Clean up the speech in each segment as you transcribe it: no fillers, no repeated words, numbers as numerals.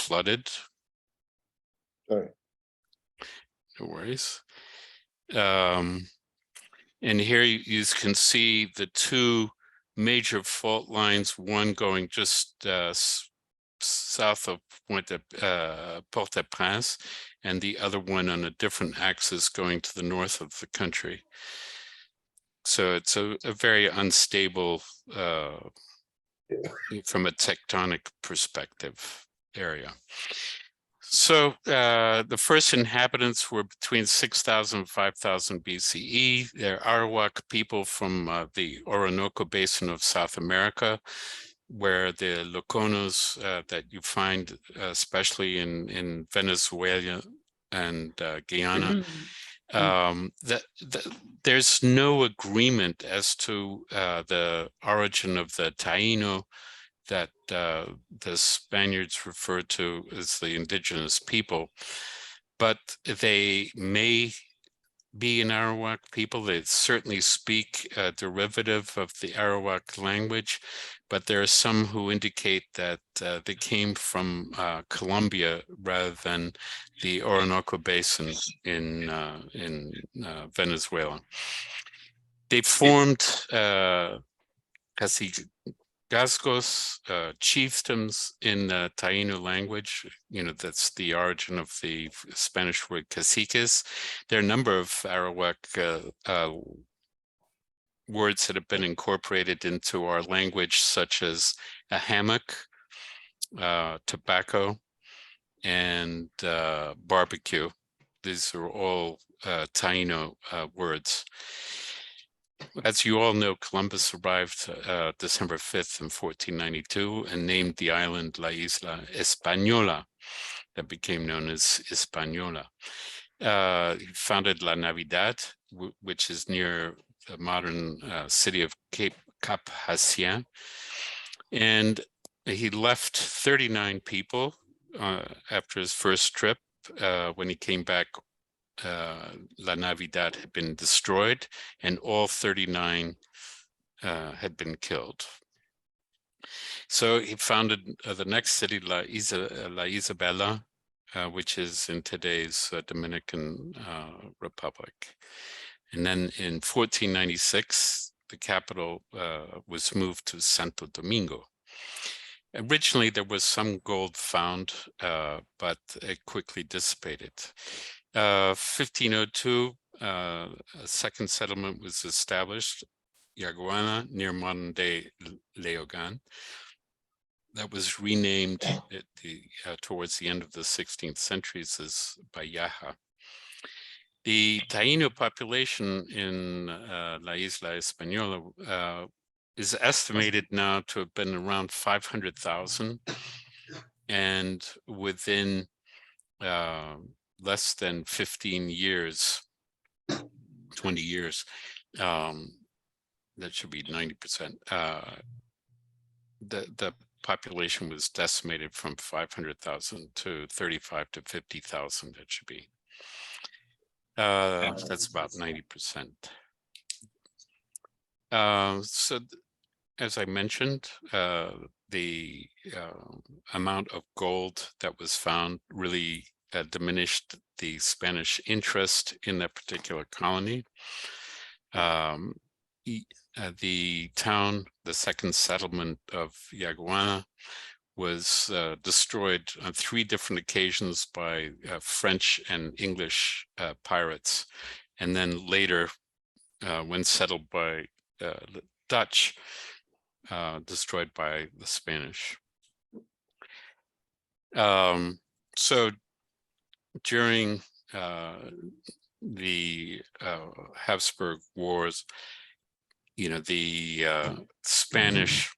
flooded. Sorry. No worries. And here you can see the two major fault lines, one going just south of Port-au-Prince, and the other one on a different axis going to the north of the country. So it's a very unstable, from a tectonic perspective, area. So the first inhabitants were between 6,000 and 5,000 BCE. They're Arawak people from the Orinoco Basin of South America, where the Loconos that you find, especially in Venezuela and Guyana, there's no agreement as to the origin of the Taino that the Spaniards refer to as the indigenous people, but they may be an Arawak people. They certainly speak a derivative of the Arawak language, but there are some who indicate that they came from Colombia rather than the Orinoco Basin in Venezuela. They formed Gascos, chiefdoms in the Taino language. That's the origin of the Spanish word caciques. There are a number of Arawak words that have been incorporated into our language, such as a hammock, tobacco, and barbecue. These are all Taino words. As you all know, Columbus arrived December 5th in 1492 and named the island La Isla Española, that became known as Hispaniola. He founded La Navidad, which is near the modern city of Cap Haitien. And he left 39 people after his first trip. When he came back, La Navidad had been destroyed, and all 39 had been killed. So he founded the next city, La Isabela, which is in today's Dominican Republic. And then in 1496, the capital was moved to Santo Domingo. Originally, there was some gold found, but it quickly dissipated. 1502, a second settlement was established, Yaguana, near modern-day Leogan. That was renamed towards the end of the 16th century as Bayaha. The Taino population in La Isla Española is estimated now to have been around 500,000, and within less than 15 years, 20 years, that should be 90%. The population was decimated from 500,000 to 35 to 50,000. That should be. That's about 90%. So, as I mentioned, the amount of gold that was found really diminished the Spanish interest in that particular colony. The town, the second settlement of Yaguana, was destroyed on 3 different occasions by French and English pirates, and then later, when settled by the Dutch, destroyed by the Spanish. So during the Habsburg Wars, the Spanish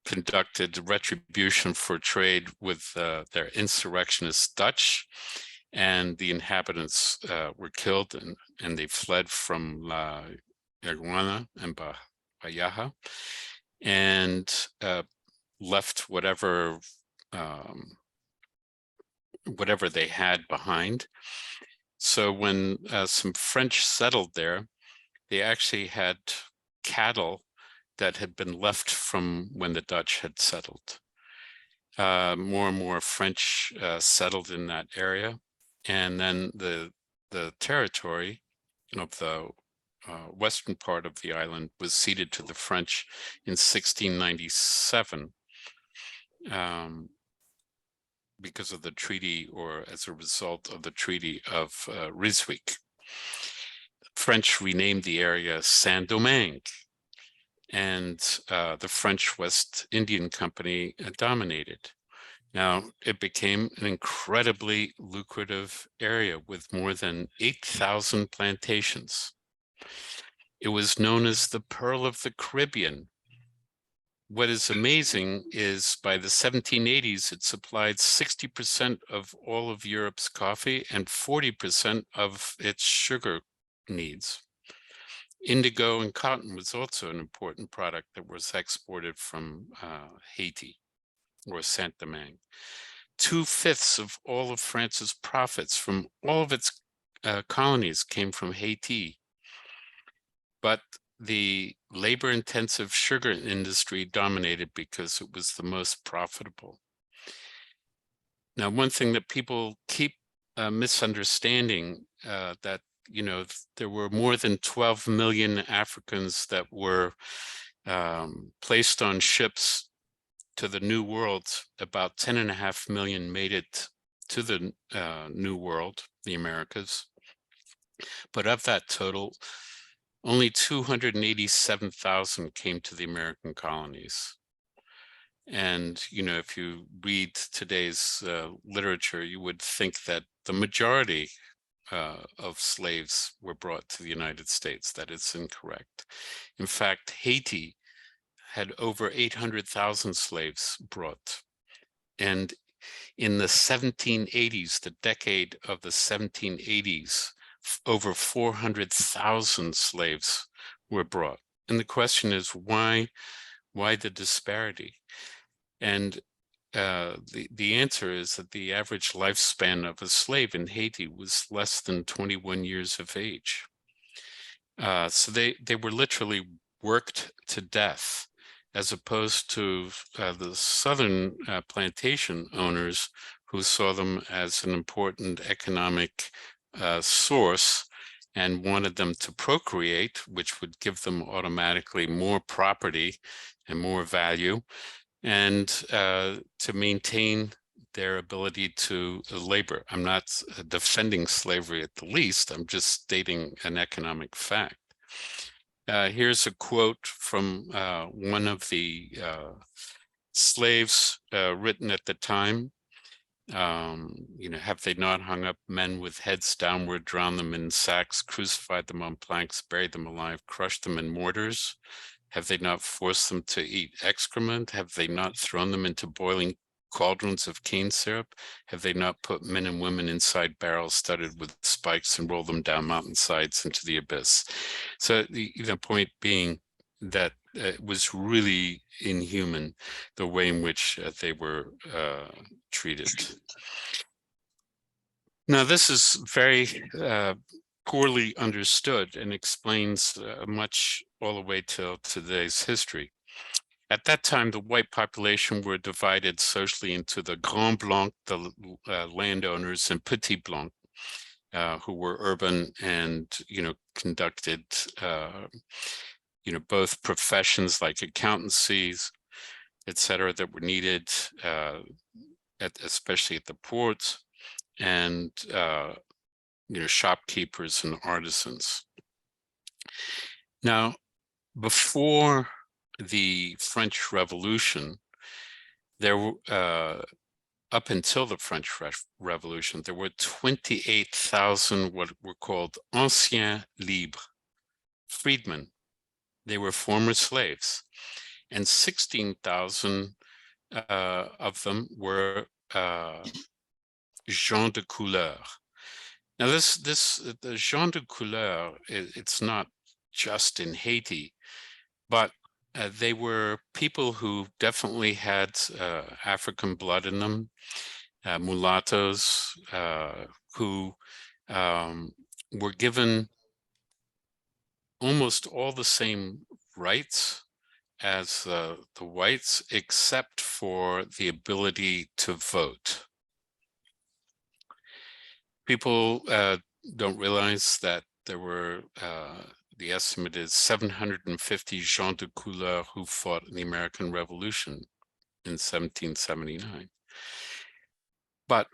conducted retribution for trade with their insurrectionist Dutch, and the inhabitants were killed, and they fled from La Yaguana and Bayaha, and left whatever they had behind. So when some French settled there, they actually had cattle that had been left from when the Dutch had settled. more and more French settled in that area. And then the territory of the western part of the island was ceded to the French in 1697 because of the treaty, or as a result of the Treaty of Ryswick. French renamed the area Saint-Domingue, and the French West Indian Company dominated. Now, it became an incredibly lucrative area with more than 8,000 plantations. It was known as the Pearl of the Caribbean. What is amazing is by the 1780s, it supplied 60% of all of Europe's coffee and 40% of its sugar needs. Indigo and cotton was also an important product that was exported from Haiti or Saint-Domingue. 2/5 of all of France's profits from all of its colonies came from Haiti. But the labor-intensive sugar industry dominated because it was the most profitable. Now, one thing that people keep misunderstanding, that, you know, there were more than 12 million Africans that were placed on ships to the New World. About 10.5 million made it to the New World, the Americas. But of that total, only 287,000 came to the American colonies. And, you know, if you read today's literature, you would think that the majority of slaves were brought to the United States. That is incorrect. In fact, Haiti had over 800,000 slaves brought. And in the 1780s, the decade of the 1780s, over 400,000 slaves were brought. And the question is, why the disparity? And the answer is that the average lifespan of a slave in Haiti was less than 21 years of age. So they were literally worked to death, as opposed to the southern plantation owners, who saw them as an important economic source and wanted them to procreate, which would give them automatically more property and more value, and to maintain their ability to labor. I'm not defending slavery at the least, I'm just stating an economic fact. Here's a quote from one of the slaves written at the time. You know, have they not hung up men with heads downward, drowned them in sacks, crucified them on planks, buried them alive, crushed them in mortars? Have they not forced them to eat excrement? Have they not thrown them into boiling cauldrons of cane syrup? Have they not put men and women inside barrels studded with spikes and rolled them down mountainsides into the abyss? So the point being that it was really inhuman, the way in which they were treated. Now, this is very poorly understood and explains much all the way till today's history. At that time, the white population were divided socially into the Grand Blanc, the landowners, and Petit Blanc, who were urban and, you know, conducted, you know, both professions like accountancies, etc., that were needed, especially at the ports, and you know, shopkeepers and artisans. Now, before the French Revolution, there were up until the French Revolution, there were 28,000 what were called anciens libres, freedmen. They were former slaves, and 16,000 of them were gens de couleur. Now, the gens de couleur, it's not just in Haiti, but they were people who definitely had African blood in them, mulattoes, who were given almost all the same rights as the whites, except for the ability to vote. People don't realize that there were, the estimate is 750 gens de couleur who fought in the American Revolution in 1779. But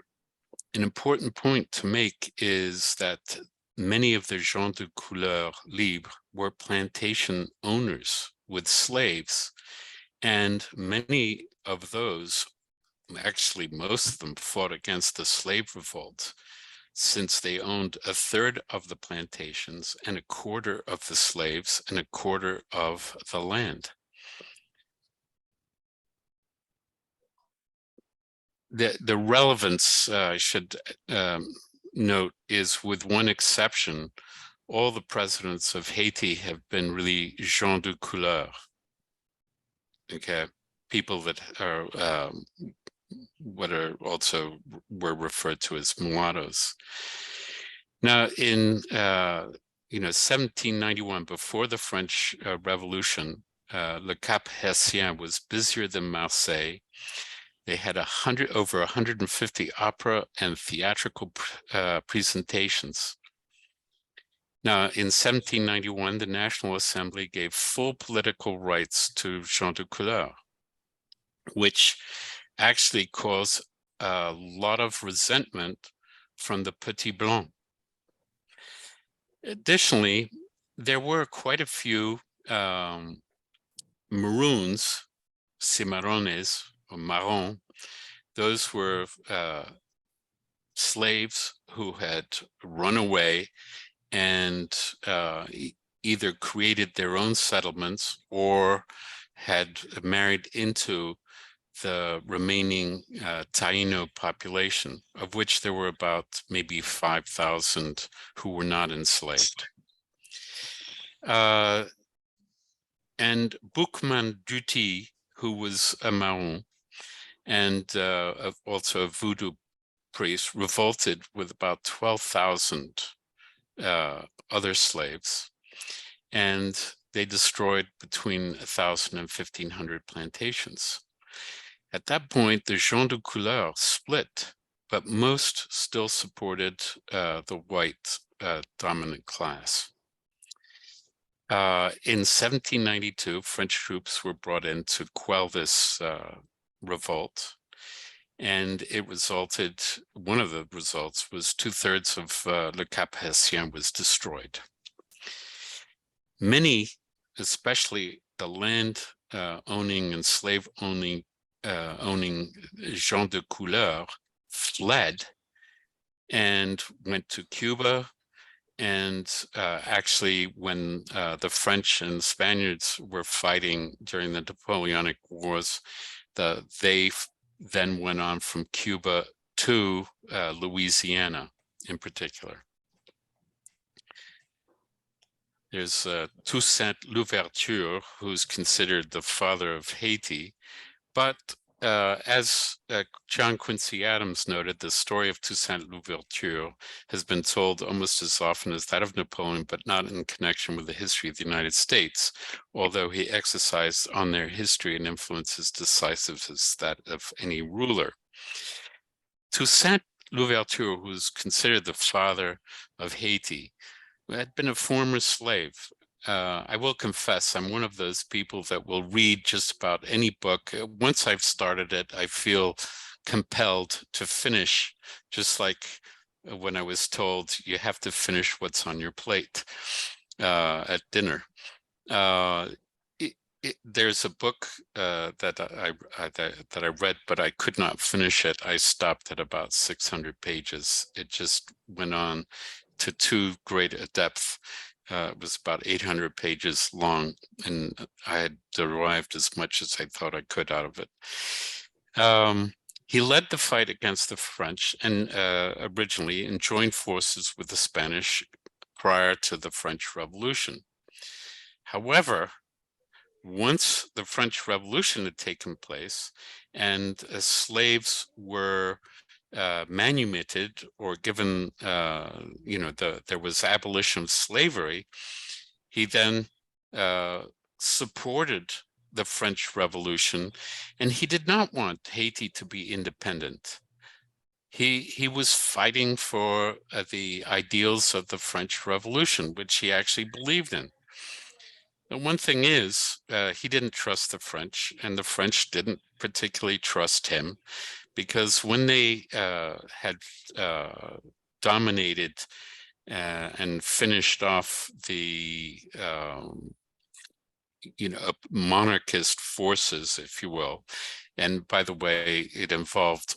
an important point to make is that many of the gens de couleur libre were plantation owners with slaves, and many of those, actually most of them, fought against the slave revolt, since they owned a third of the plantations and a quarter of the slaves and a quarter of the land. The relevance, I should note, is, with one exception, all the presidents of Haiti have been really gens de couleur. Okay, people that are what are also were referred to as mulattoes. Now, in 1791, before the French Revolution, Le Cap Haitien was busier than Marseille. They had over 150 opera and theatrical presentations. Now, in 1791, the National Assembly gave full political rights to gens de couleur, which actually caused a lot of resentment from the Petit Blanc. Additionally, there were quite a few maroons, cimarrones, or marron. Those were slaves who had run away and either created their own settlements or had married into the remaining Taino population, of which there were about maybe 5,000 who were not enslaved. And Boukman Duty, who was a Maroon and also a voodoo priest, revolted with about 12,000 other slaves, and they destroyed between 1,000 and 1,500 plantations. At that point, the gens de couleur split, but most still supported the white dominant class. In 1792, French troops were brought in to quell this revolt, and it resulted, one of the results was 2/3 of Le Cap Haitien was destroyed. Many, especially the land owning and slave owning gens de couleur, fled and went to Cuba. And actually, when the French and Spaniards were fighting during the Napoleonic Wars, they then went on from Cuba to Louisiana in particular. There's Toussaint Louverture, who's considered the father of Haiti. But as John Quincy Adams noted, the story of Toussaint Louverture has been told almost as often as that of Napoleon, but not in connection with the history of the United States, although he exercised on their history an influence as decisive as that of any ruler. Toussaint Louverture, who is considered the father of Haiti, had been a former slave. I will confess, I'm one of those people that will read just about any book. Once I've started it, I feel compelled to finish, just like when I was told you have to finish what's on your plate at dinner. There's a book that I read, but I could not finish it. I stopped at about 600 pages. It just went on to too great a depth. It was about 800 pages long, and I had derived as much as I thought I could out of it. He led the fight against the French and originally, and joined forces with the Spanish prior to the French Revolution. However, once the French Revolution had taken place and slaves were manumitted or given, there was abolition of slavery, he then supported the French Revolution, and he did not want Haiti to be independent. He was fighting for the ideals of the French Revolution, which he actually believed in. The one thing is, he didn't trust the French, and the French didn't particularly trust him, because when they had dominated and finished off the monarchist forces, if you will, and by the way, it involved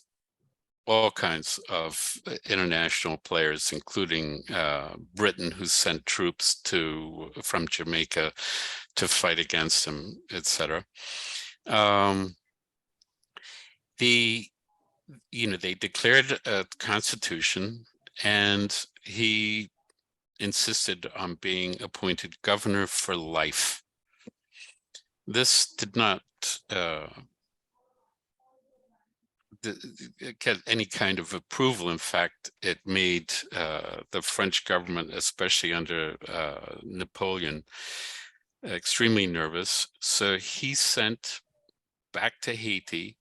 all kinds of international players, including Britain, who sent troops from Jamaica to fight against him, etc. They declared a constitution, and he insisted on being appointed governor for life. This did not get any kind of approval. In fact, it made the French government, especially under Napoleon, extremely nervous. So he sent back to Haiti,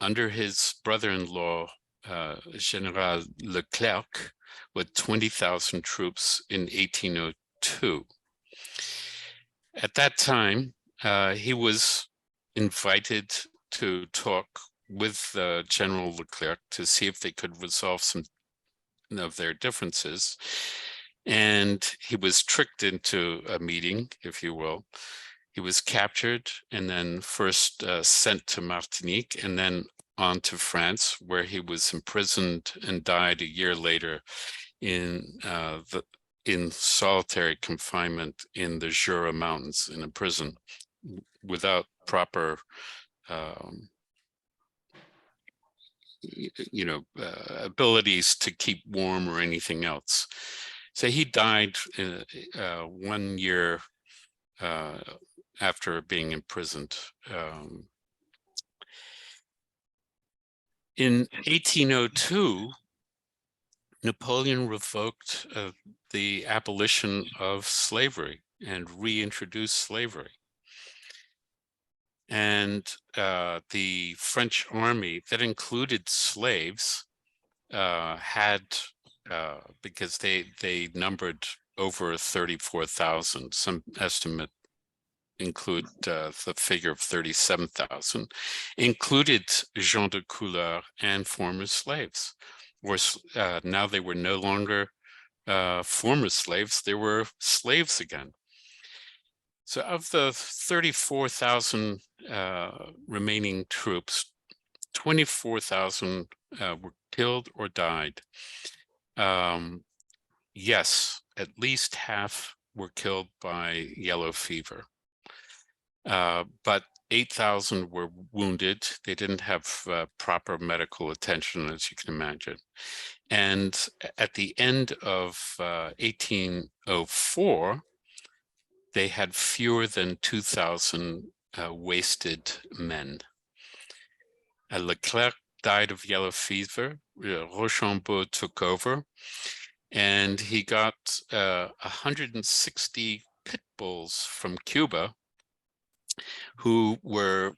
under his brother-in-law, General Leclerc, with 20,000 troops in 1802. At that time, he was invited to talk with General Leclerc to see if they could resolve some of their differences. And he was tricked into a meeting, if you will. He was captured and then first sent to Martinique and then on to France, where he was imprisoned and died a year later in solitary confinement in the Jura Mountains in a prison without proper abilities to keep warm or anything else. So he died 1 year after being imprisoned. In 1802, Napoleon revoked the abolition of slavery and reintroduced slavery. And the French army that included slaves had, because they numbered over 34,000, some estimate include the figure of 37,000, included gens de couleur and former slaves. Now they were no longer former slaves, they were slaves again. So of the 34,000 remaining troops, 24,000 were killed or died. Yes, at least half were killed by yellow fever. But 8,000 were wounded. They didn't have proper medical attention, as you can imagine. And at the end of 1804, they had fewer than 2,000 wasted men. Leclerc died of yellow fever. Rochambeau took over, and he got 160 pit bulls from Cuba who were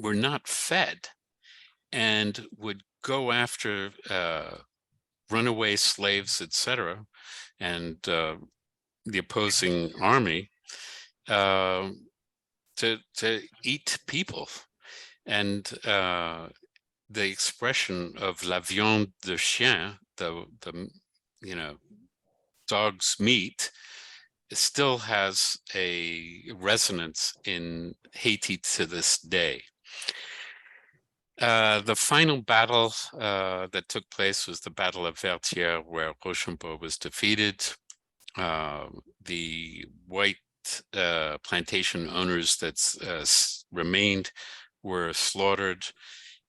not fed and would go after runaway slaves, etc., and the opposing army to eat people. And the expression of la viande de chien, the dog's meat, still has a resonance in Haiti to this day. The final battle that took place was the Battle of Vertières, where Rochambeau was defeated. The white plantation owners that remained were slaughtered,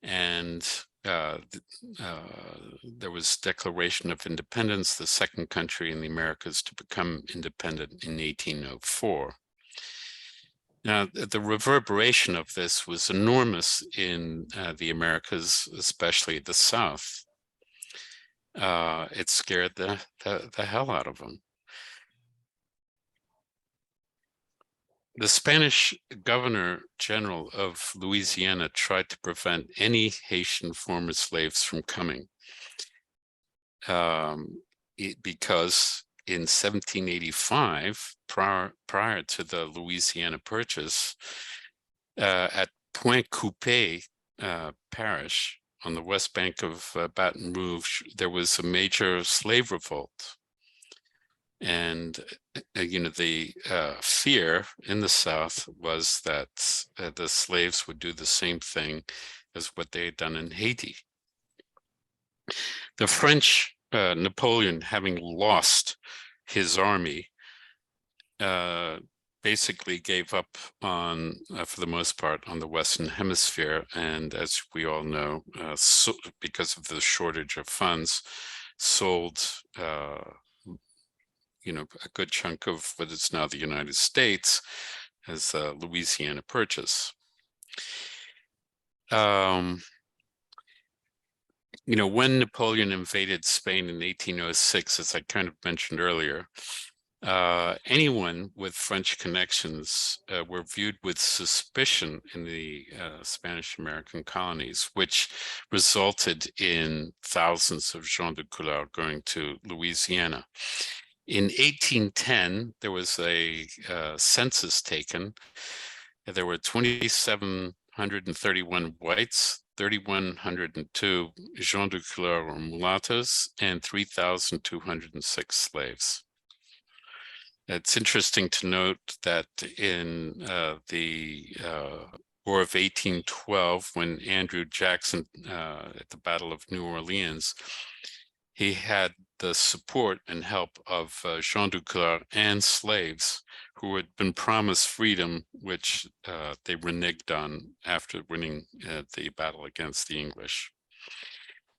and there was declaration of independence, the second country in the Americas to become independent in 1804. Now, the reverberation of this was enormous in the Americas, especially the South. It scared the hell out of them. The Spanish governor general of Louisiana tried to prevent any Haitian former slaves from coming, because in 1785, prior to the Louisiana Purchase, at Point Coupé Parish on the west bank of Baton Rouge, there was a major slave revolt. And, the fear in the South was that the slaves would do the same thing as what they had done in Haiti. The French, Napoleon, having lost his army, basically gave up on, for the most part, on the Western Hemisphere. And as we all know, because of the shortage of funds, sold a good chunk of what is now the United States as a Louisiana Purchase. When Napoleon invaded Spain in 1806, as I kind of mentioned earlier, anyone with French connections were viewed with suspicion in the Spanish-American colonies, which resulted in thousands of gens de couleur going to Louisiana. In 1810, there was a census taken. There were 2,731 whites, 3,102 gens de couleur or mulattoes, and 3,206 slaves. It's interesting to note that in the War of 1812, when Andrew Jackson, at the Battle of New Orleans, he had the support and help of gens de couleur and slaves who had been promised freedom, which they reneged on after winning the battle against the English.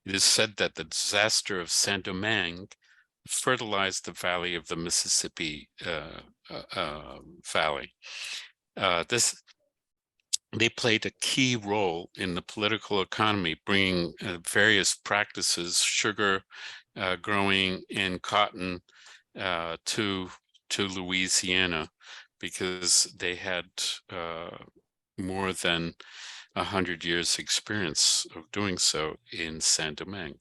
It is said that the disaster of Saint-Domingue fertilized the valley of the Mississippi Valley. They played a key role in the political economy, bringing various practices, sugar growing and cotton to Louisiana, because they had more than 100 years experience of doing so in Saint-Domingue.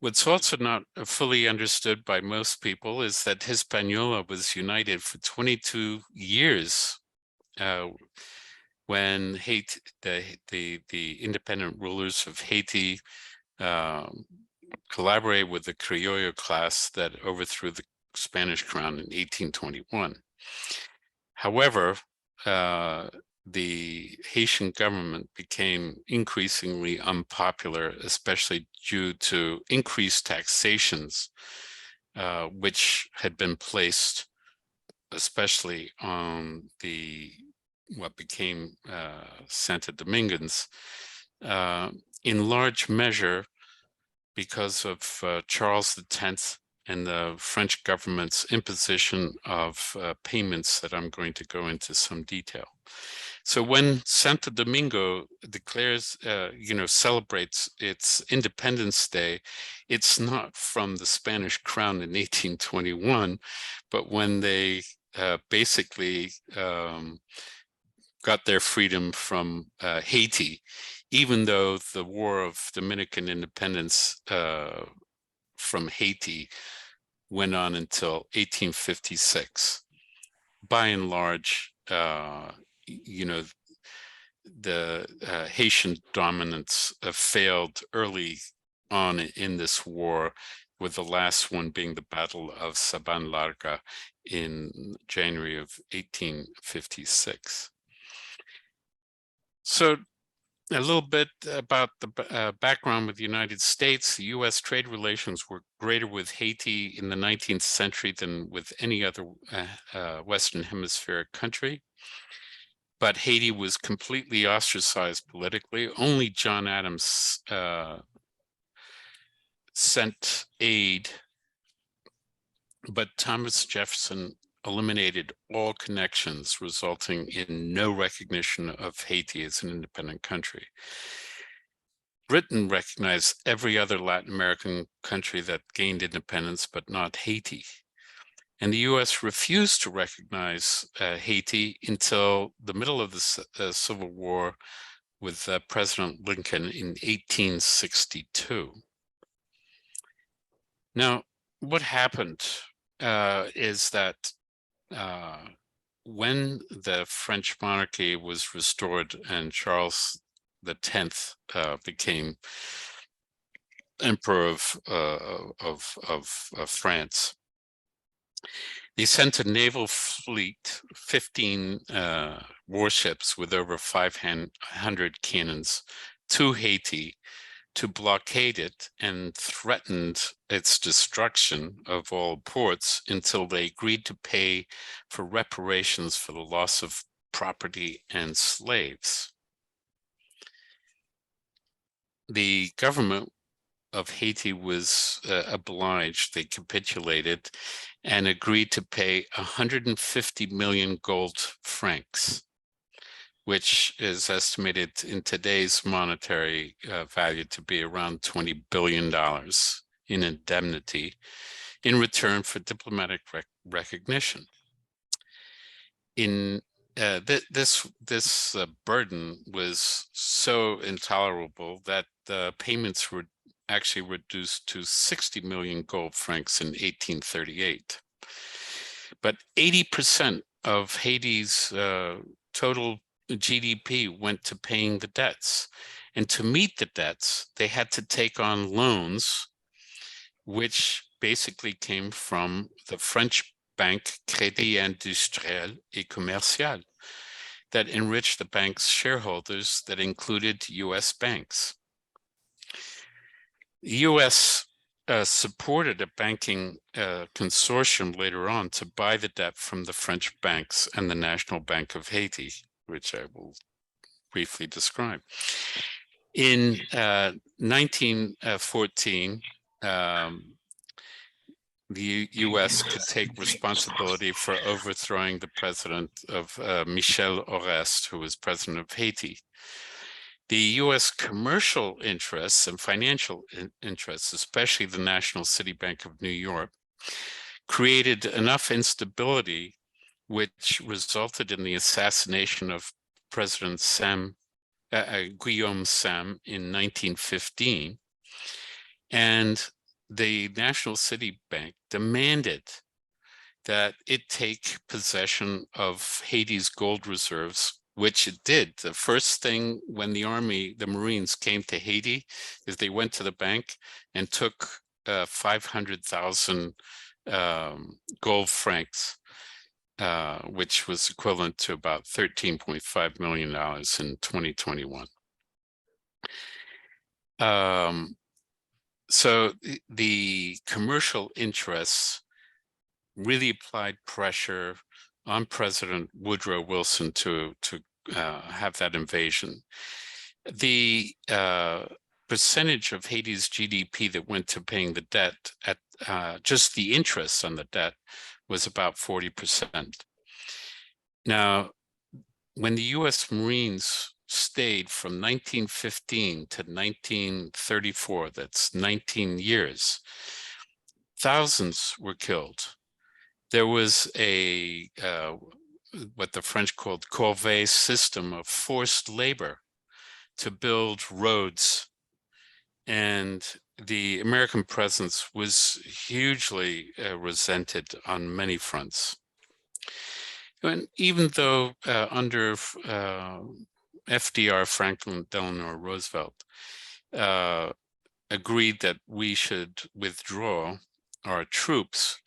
What's also not fully understood by most people is that Hispaniola was united for 22 years when Haiti, the independent rulers of Haiti, collaborated with the Criollo class that overthrew the Spanish crown in 1821. However, the Haitian government became increasingly unpopular, especially due to increased taxations, which had been placed especially on what became Santo Domingans, in large measure because of Charles X and the French government's imposition of payments that I'm going to go into some detail. So when Santo Domingo declares, celebrates its Independence Day, it's not from the Spanish crown in 1821, but when they basically got their freedom from Haiti, even though the War of Dominican Independence from Haiti went on until 1856. By and large, the Haitian dominance failed early on in this war, with the last one being the Battle of Saban-Larga in January of 1856. So a little bit about the background with the United States. The U.S. trade relations were greater with Haiti in the 19th century than with any other Western Hemispheric country. But Haiti was completely ostracized politically. Only John Adams sent aid, but Thomas Jefferson eliminated all connections, resulting in no recognition of Haiti as an independent country. Britain recognized every other Latin American country that gained independence, but not Haiti. And the US refused to recognize Haiti until the middle of the Civil War with President Lincoln in 1862. Now, what happened is that when the French monarchy was restored and Charles X became Emperor of France, they sent a naval fleet, 15 warships with over 500 cannons to Haiti to blockade it and threatened its destruction of all ports until they agreed to pay for reparations for the loss of property and slaves. The government of Haiti was obliged, they capitulated and agreed to pay 150 million gold francs, which is estimated in today's monetary value to be around $20 billion in indemnity in return for diplomatic recognition. This burden was so intolerable that the payments were actually reduced to 60 million gold francs in 1838. But 80% of Haiti's total GDP went to paying the debts. And to meet the debts, they had to take on loans, which basically came from the French bank Crédit Industriel et Commercial that enriched the bank's shareholders that included US banks. The US supported a banking consortium later on to buy the debt from the French banks and the National Bank of Haiti, which I will briefly describe. In 1914, the US could take responsibility for overthrowing the president of Michel Oreste, who was president of Haiti. The US commercial interests and financial interests, especially the National City Bank of New York, created enough instability which resulted in the assassination of President Guillaume Sam in 1915. And the National City Bank demanded that it take possession of Haiti's gold reserves, which it did. The first thing when the Marines came to Haiti is they went to the bank and took 500,000 gold francs, which was equivalent to about $13.5 million in 2021. So the commercial interests really applied pressure on President Woodrow Wilson to have that invasion. The percentage of Haiti's GDP that went to paying the debt at just the interest on the debt was about 40%. Now, when the US Marines stayed from 1915 to 1934, that's 19 years, thousands were killed. There was a what the French called corvée system of forced labor to build roads, and the American presence was hugely resented on many fronts. And even though under FDR, Franklin Delano Roosevelt, agreed that we should withdraw our troops,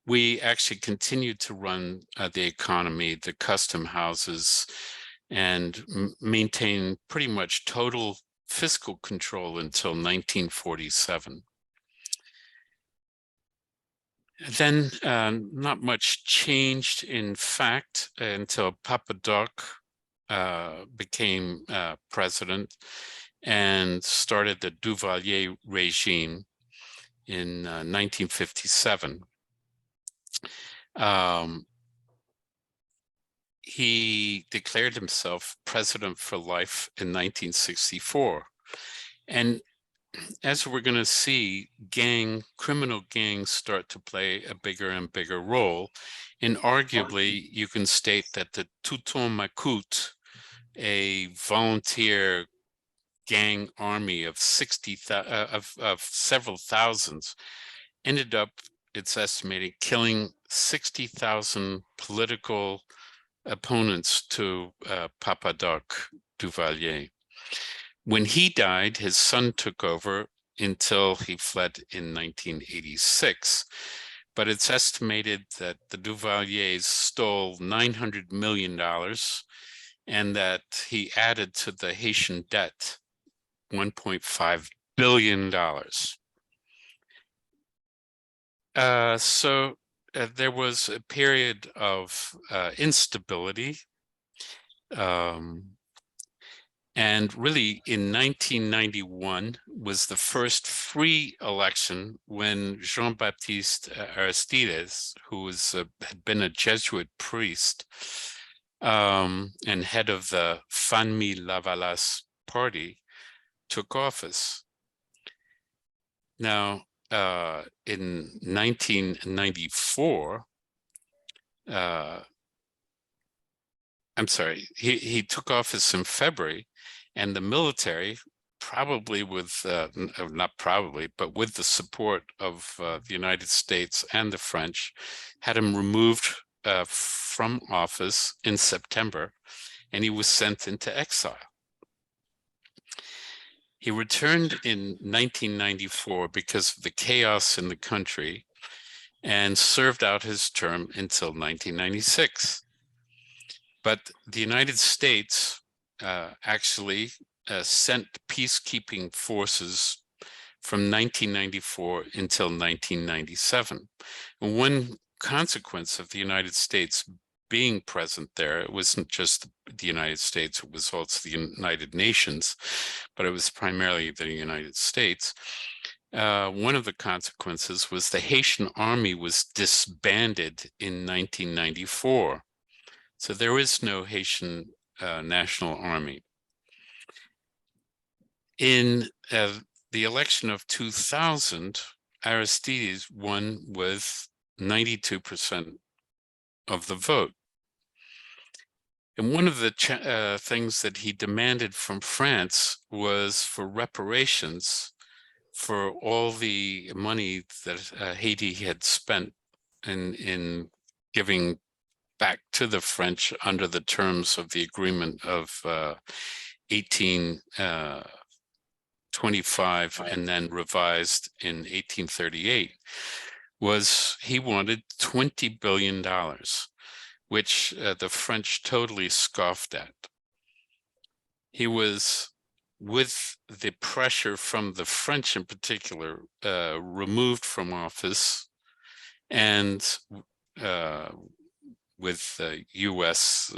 we actually continued to run the economy, the custom houses, and maintain pretty much total fiscal control until 1947. Then not much changed, in fact, until Papa Doc became president and started the Duvalier regime in 1957. He declared himself president for life in 1964. And as we're going to see, criminal gangs start to play a bigger and bigger role. And arguably, you can state that the Touton Makut, a volunteer gang army of of several thousands, ended up, it's estimated, killing 60,000 political opponents to Papa Doc Duvalier. When he died, his son took over until he fled in 1986. But it's estimated that the Duvaliers stole $900 million and that he added to the Haitian debt $1.5 billion. So there was a period of instability. And really, in 1991 was the first free election when Jean-Baptiste Aristides, who had been a Jesuit priest and head of the Famille Lavalas party, took office. Now, in 1994, I'm sorry, he took office in February, and the military, probably with, not probably, but with the support of the United States and the French, had him removed from office in September, and he was sent into exile. He returned in 1994 because of the chaos in the country and served out his term until 1996. But the United States actually sent peacekeeping forces from 1994 until 1997. And one consequence of the United States being present there, it wasn't just the United States, it was also the United Nations, but it was primarily the United States. One of the consequences was the Haitian army was disbanded in 1994. So there is no Haitian National Army. In the election of 2000, Aristides won with 92% of the vote. And one of the things that he demanded from France was for reparations for all the money that Haiti had spent in giving back to the French under the terms of the agreement of 1825 and then revised in 1838, was he wanted $20 billion, which the French totally scoffed at. He was, with the pressure from the French in particular, removed from office, and with US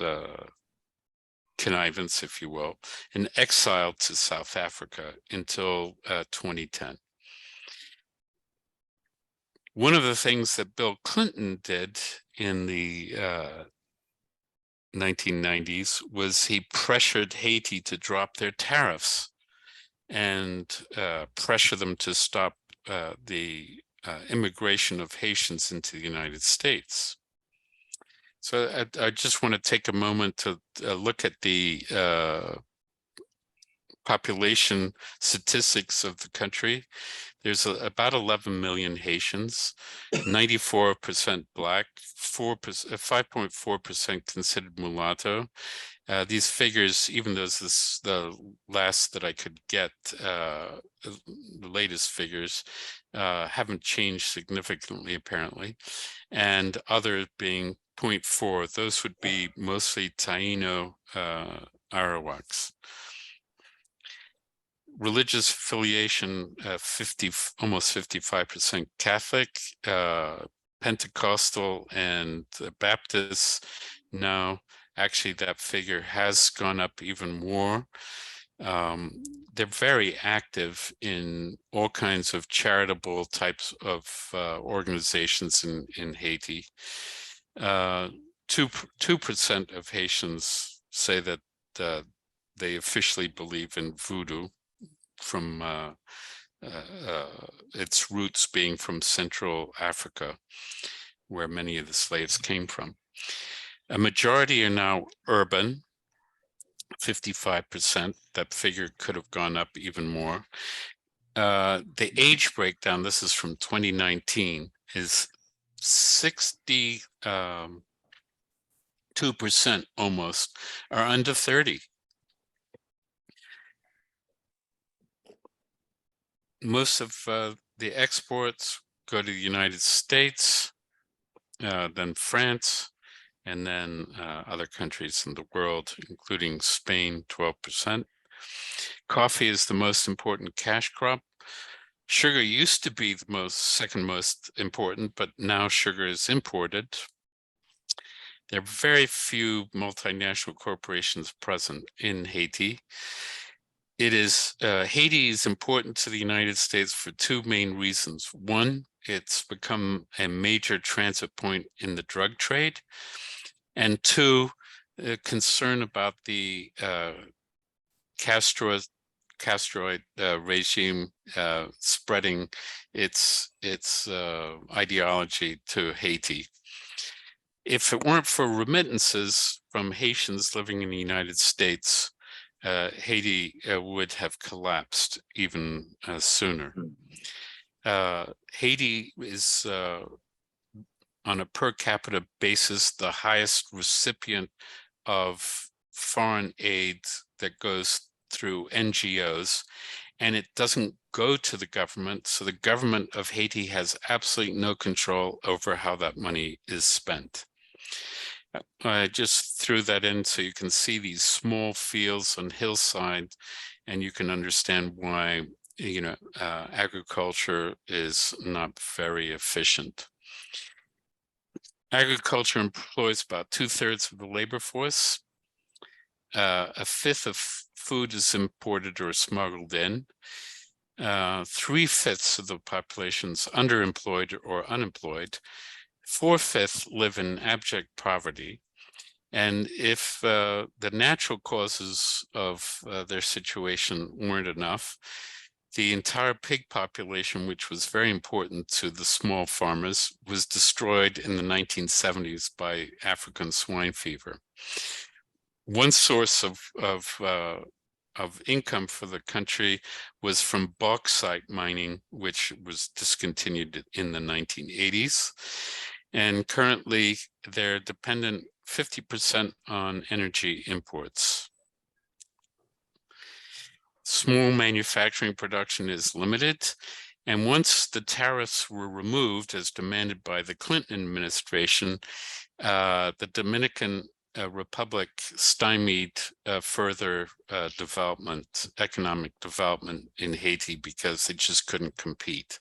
connivance, if you will, and exiled to South Africa until 2010. One of the things that Bill Clinton did in the 1990s was he pressured Haiti to drop their tariffs and pressure them to stop the immigration of Haitians into the United States. So I just want to take a moment to look at the population statistics of the country. There's about 11 million Haitians, 94% Black, 5.4% considered mulatto. These figures, even though this is the last that I could get, the latest figures, haven't changed significantly, apparently. And other being 0.4, those would be mostly Taino Arawaks. Religious affiliation, almost 55% Catholic, Pentecostal, and Baptist. Now, actually, that figure has gone up even more. They're very active in all kinds of charitable types of organizations in Haiti. 2% of Haitians say that they officially believe in voodoo, from its roots being from Central Africa, where many of the slaves came from. A majority are now urban, 55%. That figure could have gone up even more. The age breakdown, this is from 2019, is 62% almost are under 30. Most of the exports go to the United States, then France, and then other countries in the world, including Spain, 12%. Coffee is the most important cash crop. Sugar used to be the second most important, but now sugar is imported. There are very few multinational corporations present in Haiti. Haiti is important to the United States for two main reasons. One, it's become a major transit point in the drug trade. And two, concern about the Castroid regime spreading its ideology to Haiti. If it weren't for remittances from Haitians living in the United States, Haiti would have collapsed even sooner. Haiti is, on a per capita basis, the highest recipient of foreign aid that goes through NGOs, and it doesn't go to the government. So the government of Haiti has absolutely no control over how that money is spent. I just threw that in so you can see these small fields on hillside, and you can understand why, agriculture is not very efficient. Agriculture employs about 2/3 of the labor force. A fifth of food is imported or smuggled in. 3/5 of the population is underemployed or unemployed. 4/5 live in abject poverty. And if the natural causes of their situation weren't enough, the entire pig population, which was very important to the small farmers, was destroyed in the 1970s by African swine fever. One source of income for the country was from bauxite mining, which was discontinued in the 1980s. And currently, they're dependent 50% on energy imports. Small manufacturing production is limited. And once the tariffs were removed, as demanded by the Clinton administration, the Dominican Republic stymied further economic development in Haiti because they just couldn't compete.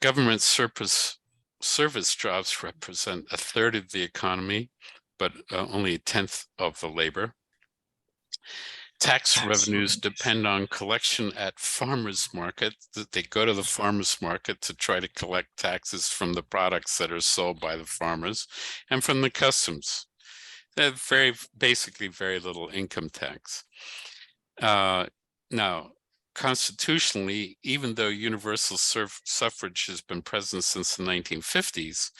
Government service jobs represent 1/3 of the economy, but only 1/10 of the labor. Tax revenues depend on collection at farmers market. They go to the farmers market to try to collect taxes from the products that are sold by the farmers and from the customs. They have basically very little income tax. Now, constitutionally, even though universal suffrage has been present since the 1950s,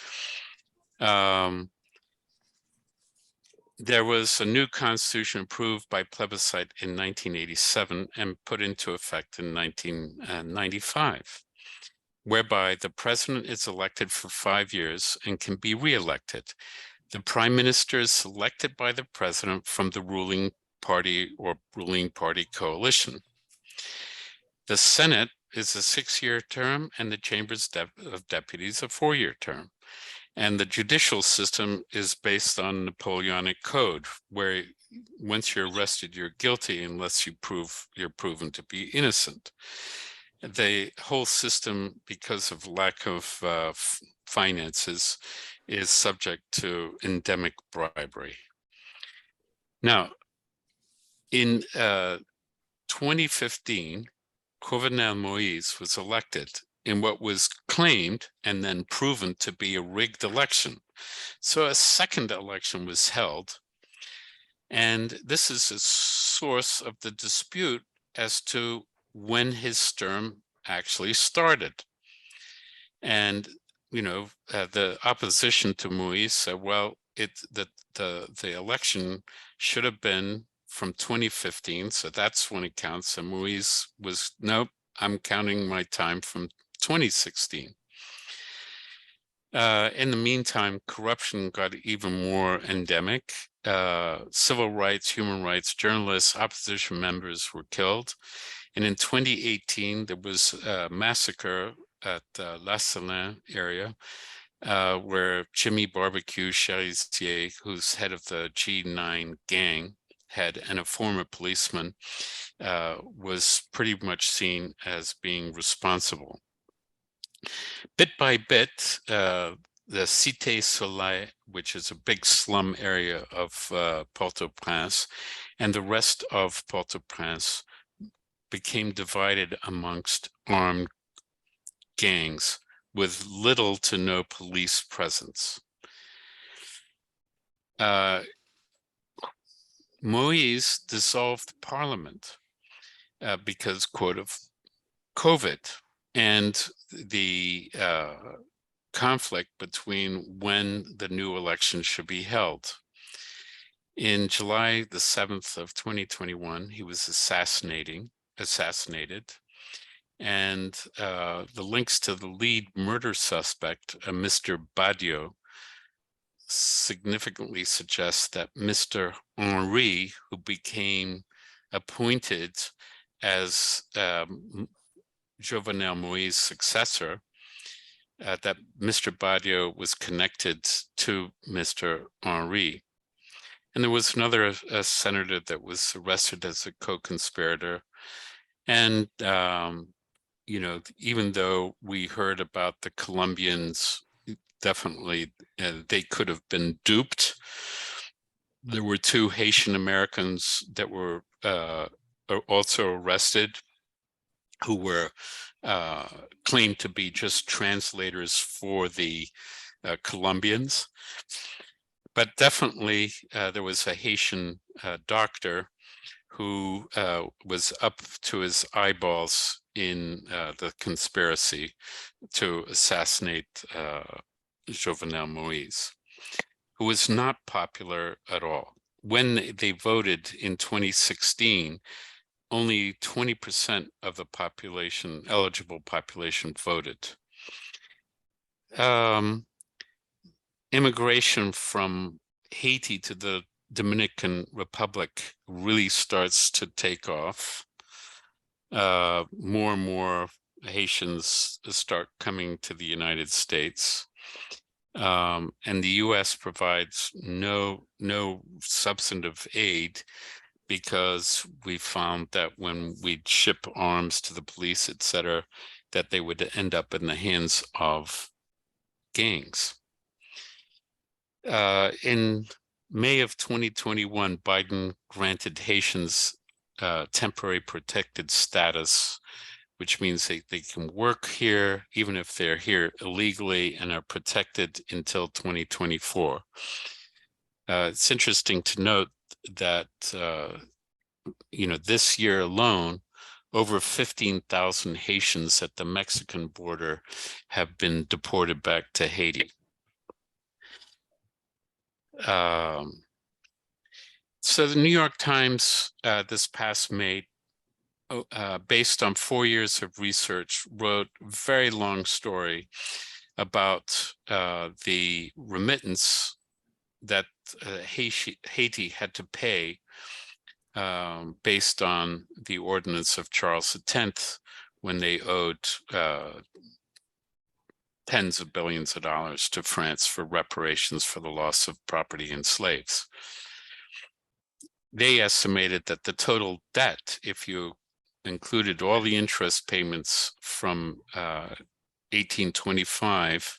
there was a new constitution approved by plebiscite in 1987 and put into effect in 1995, whereby the president is elected for 5 years and can be reelected. The prime minister is selected by the president from the ruling party or ruling party coalition. The Senate is a 6-year term and the Chambers of Deputies a 4-year term. And the judicial system is based on Napoleonic Code, where once you're arrested, you're guilty unless you're proven to be innocent. The whole system, because of lack of finances, is subject to endemic bribery. Now, in 2015, Jovenel Moïse was elected in what was claimed and then proven to be a rigged election. So a second election was held, and this is a source of the dispute as to when his term actually started. And, the opposition to Moise said, well, the election should have been from 2015, so that's when it counts. And Moise was, nope, I'm counting my time from 2016. In the meantime, corruption got even more endemic. Civil rights, human rights, journalists, opposition members were killed. And in 2018, there was a massacre at La Salin area, where Jimmy Barbecue Cherizier, who's head of the G9 gang, and a former policeman, was pretty much seen as being responsible. Bit by bit, the Cité Soleil, which is a big slum area of Port-au-Prince, and the rest of Port-au-Prince became divided amongst armed gangs with little to no police presence. Moise dissolved parliament because, quote, of COVID and the conflict between when the new election should be held. In July the 7th of 2021, he was assassinated, and the links to the lead murder suspect, Mr. Badio, significantly suggest that Mr. Henri, who became appointed as Jovenel Moïse's successor, that Mr. Badio was connected to Mr. Henri. And there was another senator that was arrested as a co-conspirator. And, even though we heard about the Colombians, definitely they could have been duped. There were 2 Haitian Americans that were also arrested, who were claimed to be just translators for the Colombians. But definitely there was a Haitian doctor who was up to his eyeballs in the conspiracy to assassinate Jovenel Moïse, who was not popular at all. When they voted in 2016, only 20% of the population, eligible population, voted. Immigration from Haiti to the Dominican Republic really starts to take off. More and more Haitians start coming to the United States. And the US provides no substantive aid, because we found that when we'd ship arms to the police, etc., that they would end up in the hands of gangs. In May of 2021, Biden granted Haitians temporary protected status, which means they can work here even if they're here illegally, and are protected until 2024. It's interesting to note that this year alone, over 15,000 Haitians at the Mexican border have been deported back to Haiti. So the New York Times this past May, based on 4 years of research, wrote a very long story about the remittance that Haiti had to pay based on the ordinance of Charles X, when they owed tens of billions of dollars to France for reparations for the loss of property and slaves. They estimated that the total debt, if you included all the interest payments from 1825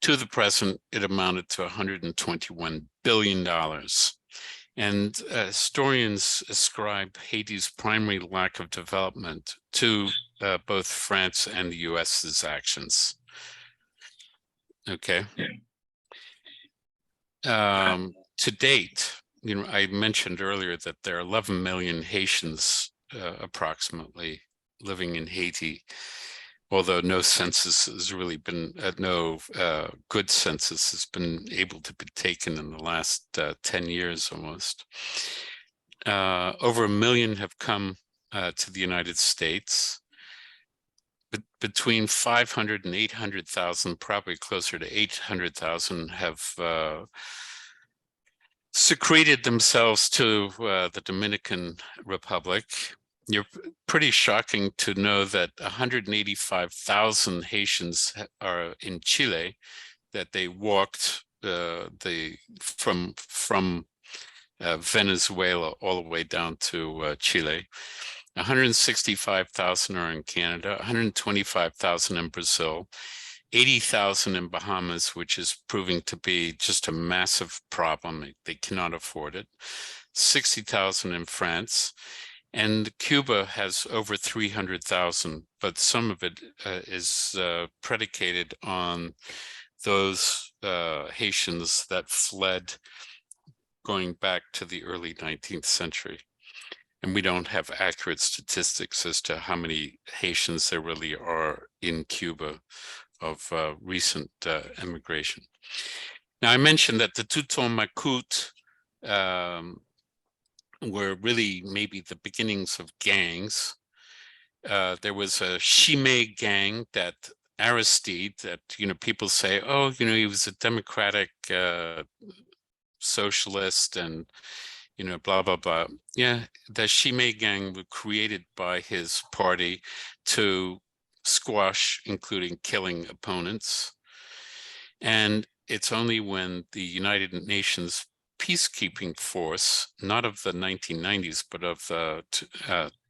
to the present, it amounted to $121 billion. And historians ascribe Haiti's primary lack of development to both France and the US's actions. Okay. To date, I mentioned earlier that there are 11 million Haitians approximately living in Haiti, although no census has really been, no good census has been able to be taken in the last 10 years almost. Over 1 million have come to the United States. Between 500 and 800,000, probably closer to 800,000, have secreted themselves to the Dominican Republic. You're pretty shocking to know that 185,000 Haitians are in Chile, that they walked from Venezuela all the way down to Chile. 165,000 are in Canada, 125,000 in Brazil, 80,000 in Bahamas, which is proving to be just a massive problem. They cannot afford it. 60,000 in France, and Cuba has over 300,000, but some of it is predicated on those Haitians that fled going back to the early 19th century. And we don't have accurate statistics as to how many Haitians there really are in Cuba of recent immigration. Now, I mentioned that the Tuton Makut were really maybe the beginnings of gangs. There was a Chimay gang that Aristide, that, people say, oh, he was a democratic socialist and, blah, blah, blah. Yeah, the Chimay gang was created by his party to squash, including killing opponents. And it's only when the United Nations peacekeeping force, not of the 1990s, but of the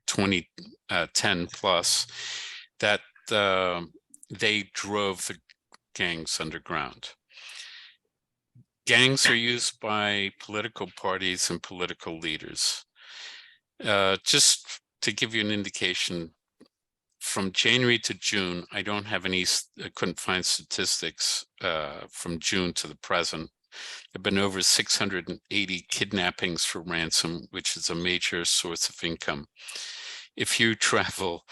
2010 plus, that they drove the gangs underground. Gangs are used by political parties and political leaders. Just to give you an indication, from January to June, I don't have any, I couldn't find statistics from June to the present. There have been over 680 kidnappings for ransom, which is a major source of income. If you travel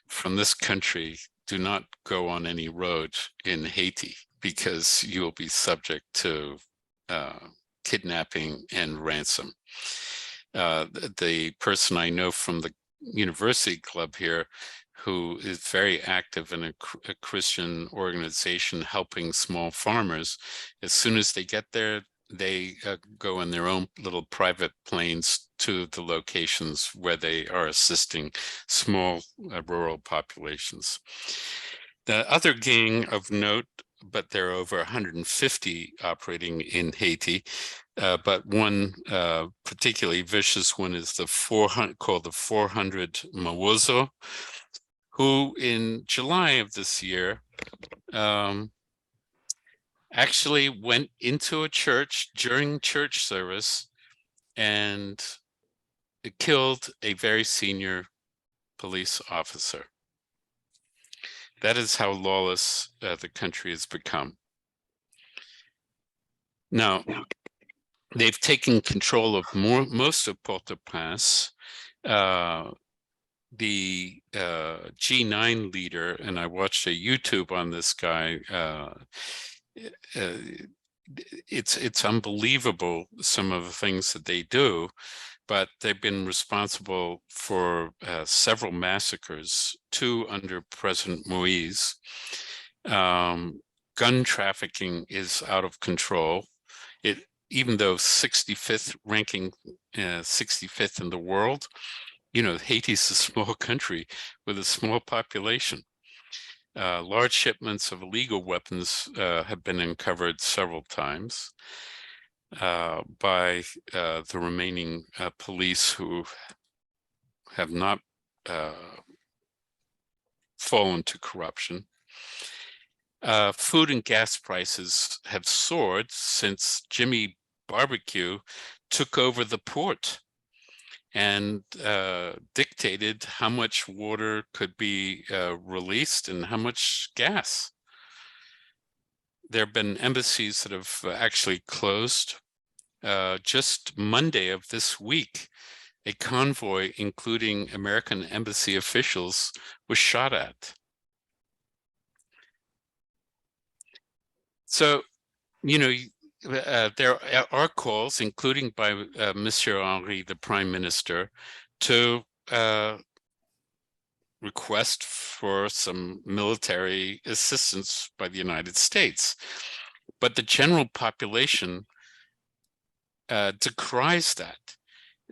from this country, do not go on any road in Haiti, because you will be subject to kidnapping and ransom. The person I know from the university club here, who is very active in a Christian organization helping small farmers, as soon as they get there, they go in their own little private planes to the locations where they are assisting small rural populations. The other gang of note, but there are over 150 operating in Haiti, but one particularly vicious one is the 400, called the 400 Mawozo, who in July of this year actually went into a church during church service and killed a very senior police officer. That is how lawless the country has become. Now, they've taken control of most of Port-au-Prince. The G9 leader, and I watched a YouTube on this guy. It's unbelievable, some of the things that they do, but they've been responsible for several massacres, 2 under President Moise. Gun trafficking is out of control. Even though 65th ranking, 65th in the world, Haiti's a small country with a small population. Large shipments of illegal weapons have been uncovered several times by the remaining police who have not fallen to corruption. Food and gas prices have soared since Jimmy Barbecue took over the port and dictated how much water could be released and how much gas. There have been embassies that have actually closed. Just Monday of this week, a convoy, including American embassy officials, was shot at. So, you know, there are calls, including by Monsieur Henry, the Prime Minister, to request for some military assistance by the United States. But the general population decries that.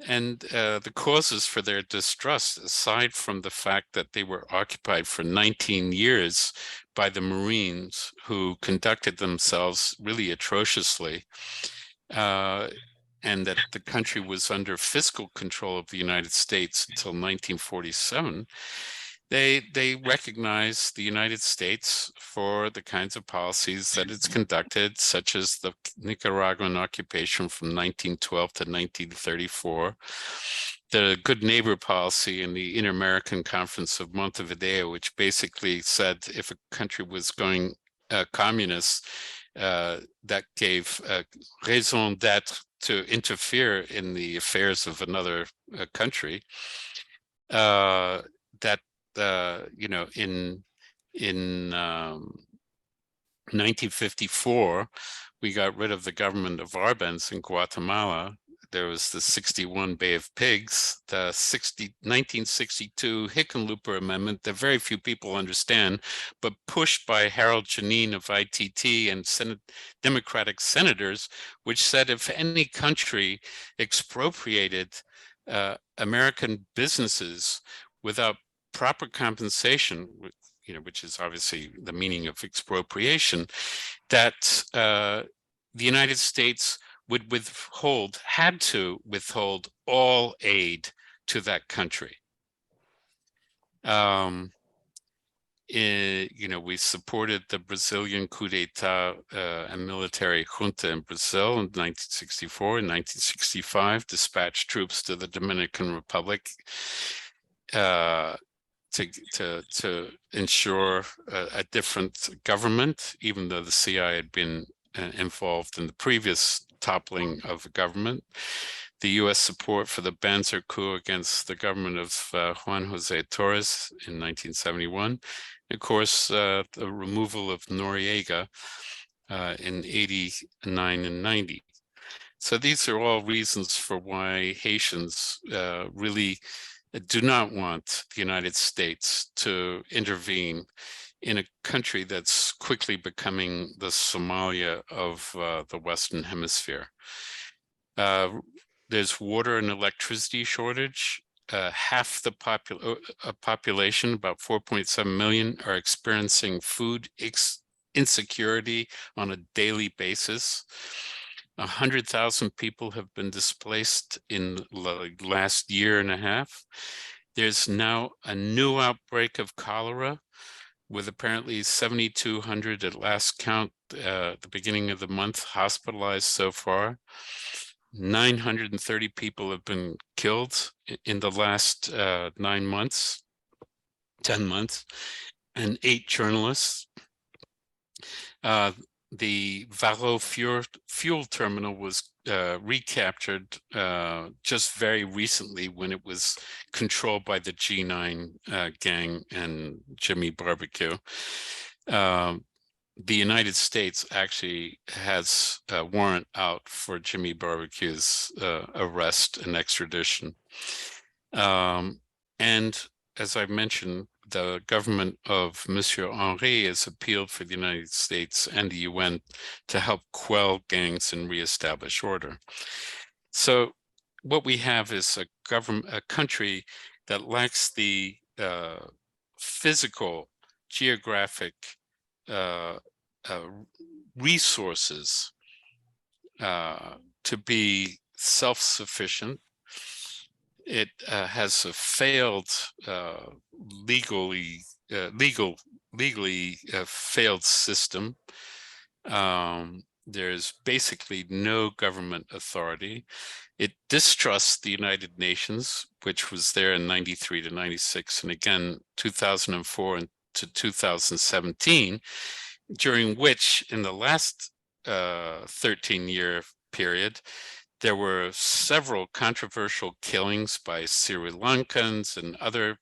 And the causes for their distrust, aside from the fact that they were occupied for 19 years by the Marines, who conducted themselves really atrociously, and that the country was under fiscal control of the United States until 1947, they recognize the United States for the kinds of policies that it's conducted, such as the Nicaraguan occupation from 1912 to 1934, the good neighbor policy in the Inter-American Conference of Montevideo, which basically said if a country was going communist, that gave raison d'être to interfere in the affairs of another country. That you know, in 1954, we got rid of the government of Arbenz in Guatemala. There was the 61 Bay of Pigs, the 1962 Hickenlooper Amendment that very few people understand, but pushed by Harold Janine of ITT and Democratic senators, which said if any country expropriated American businesses without proper compensation, you know, which is obviously the meaning of expropriation, that the United States would had to withhold all aid to that country. You know, we supported the Brazilian coup d'etat and military junta in Brazil in 1964 and 1965, dispatched troops to the Dominican Republic to ensure a different government, even though the CIA had been involved in the previous toppling of the government. The U.S. support for the Banzer coup against the government of Juan Jose Torres in 1971. Of course, the removal of Noriega in 89 and 90. So these are all reasons for why Haitians really do not want the United States to intervene in a country that's quickly becoming the Somalia of the Western Hemisphere. There's water and electricity shortage. Half the population, about 4.7 million, are experiencing food insecurity on a daily basis. 100,000 people have been displaced in the last year and a half. There's now a new outbreak of cholera, with apparently 7,200 at last count, the beginning of the month, hospitalized so far. 930 people have been killed in the last 10 months, and 8 journalists. The Varro fuel terminal was recaptured just very recently, when it was controlled by the G9 gang and Jimmy Barbecue. The United States actually has a warrant out for Jimmy Barbecue's arrest and extradition. And as I mentioned, the government of Monsieur Henry has appealed for the United States and the UN to help quell gangs and reestablish order. So what we have is a country that lacks the physical, geographic resources to be self-sufficient. It has a failed legally failed system. There's basically no government authority. It distrusts the United Nations, which was there in 93 to 96, and again 2004 to 2017, during which, in the last 13-year period, There were several controversial killings by Sri Lankans and other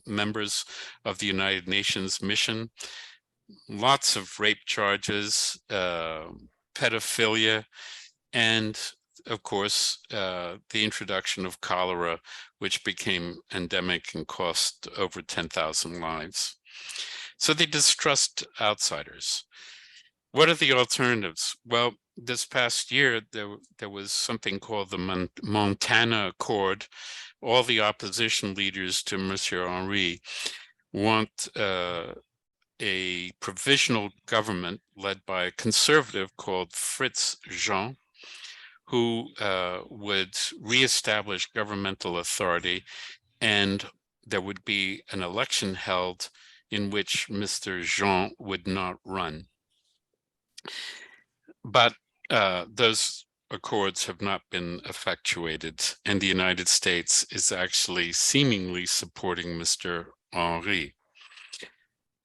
members of the United Nations mission. Lots of rape charges, pedophilia, and of course, the introduction of cholera, which became endemic and cost over 10,000 lives. So they distrust outsiders. What are the alternatives? Well, this past year, there was something called the Montana Accord. All the opposition leaders to Monsieur Henry want a provisional government led by a conservative called Fritz Jean, who would reestablish governmental authority, and there would be an election held in which Mr. Jean would not run. But those accords have not been effectuated, and the United States is actually seemingly supporting Mr. Henry.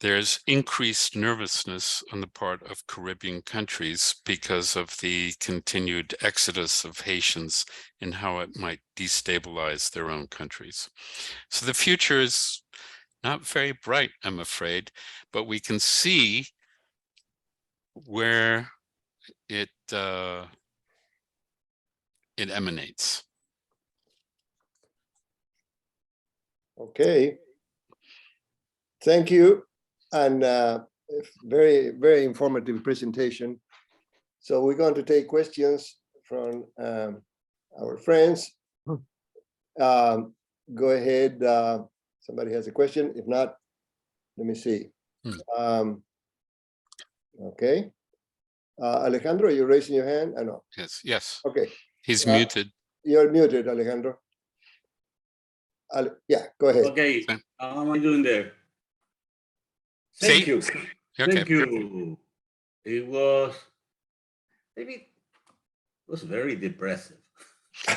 There's increased nervousness on the part of Caribbean countries because of the continued exodus of Haitians and how it might destabilize their own countries. So the future is not very bright, I'm afraid, but we can see where it emanates. Okay. Thank you. And very, very informative presentation. So we're going to take questions from our friends. Go ahead. Somebody has a question. If not, let me see. Okay. Alejandro, are you raising your hand? I know. Yes, yes. Okay. He's muted. You're muted, Alejandro. Yeah, go ahead. Okay, how am I doing there? Thank you. Okay. Thank you. It was very depressive.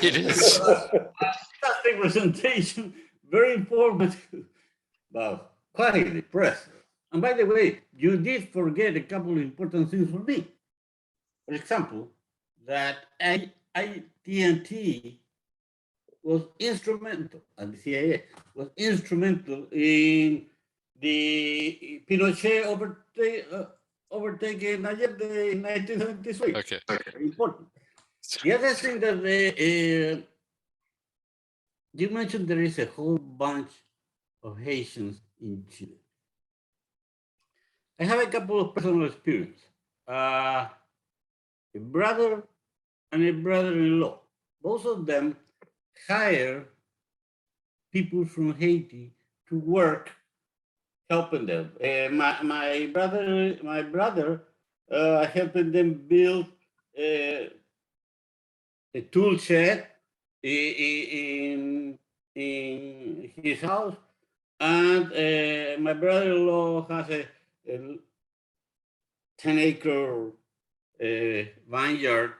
It is. Fantastic presentation, very informative, but quite depressive. And by the way, you did forget a couple of important things for me. For example, that AT&T was instrumental, and the CIA was instrumental in the Pinochet overtaking Allende in 1973. Okay. Very important. The other thing that you mentioned, there is a whole bunch of Haitians in Chile. I have a couple of personal experience. A brother and a brother-in-law. Both of them hire people from Haiti to work, helping them. My brother helping them build a tool shed in his house, and my brother-in-law has a 10-acre vineyard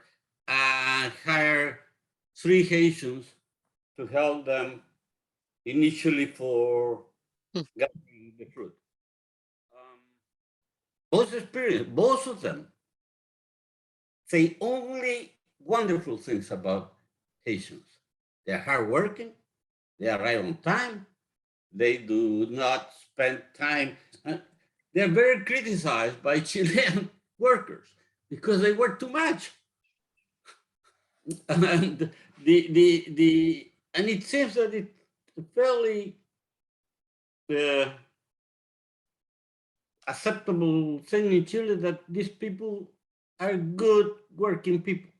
and hire 3 Haitians to help them initially for gathering the fruit. Both of them say only wonderful things about Haitians. They're hardworking, they arrive on time, they do not spend time. They're very criticized by Chilean workers because they work too much. And and it seems that it's fairly acceptable thing in Chile that these people are good working people.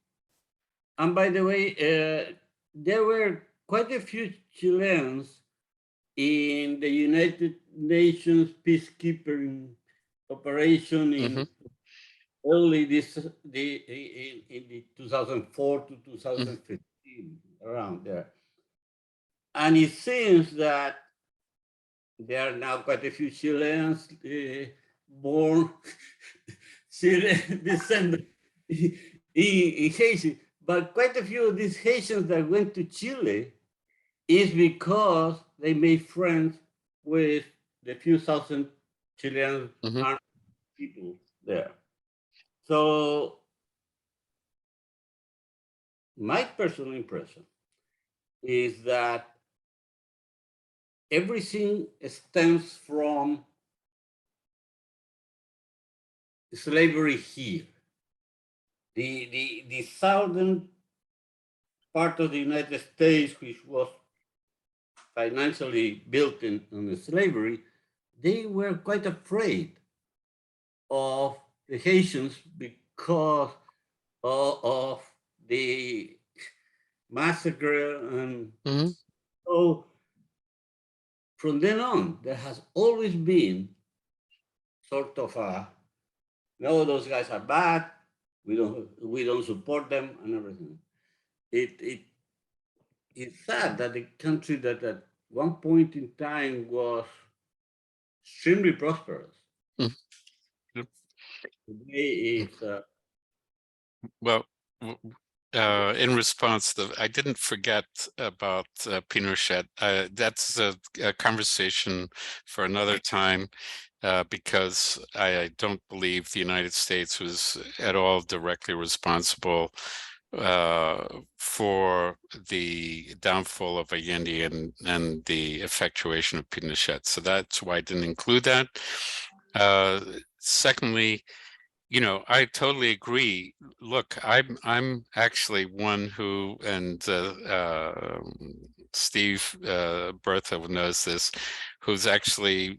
And by the way, there were quite a few Chileans in the United Nations peacekeeping operation in early in the 2004 to 2015, around there. And it seems that there are now quite a few Chileans born Chilean descendants in Haiti, but quite a few of these Haitians that went to Chile is because they made friends with the few thousand Chilean armed people there. So my personal impression is that everything stems from slavery here. The southern part of the United States, which was financially built on slavery, they were quite afraid of the Haitians because of the massacre. And Mhm. so from then on, there has always been sort of a, no, those guys are bad, we don't support them and everything. It's sad that the country that at one point in time was extremely prosperous Mhm. Yep. today is Well, in response, I didn't forget about Pinochet. That's a conversation for another time, because I don't believe the United States was at all directly responsible for the downfall of Allende and the effectuation of Pinochet. So that's why I didn't include that. Secondly, I totally agree. Look, I'm actually one who, and Steve Bertha knows this, who's actually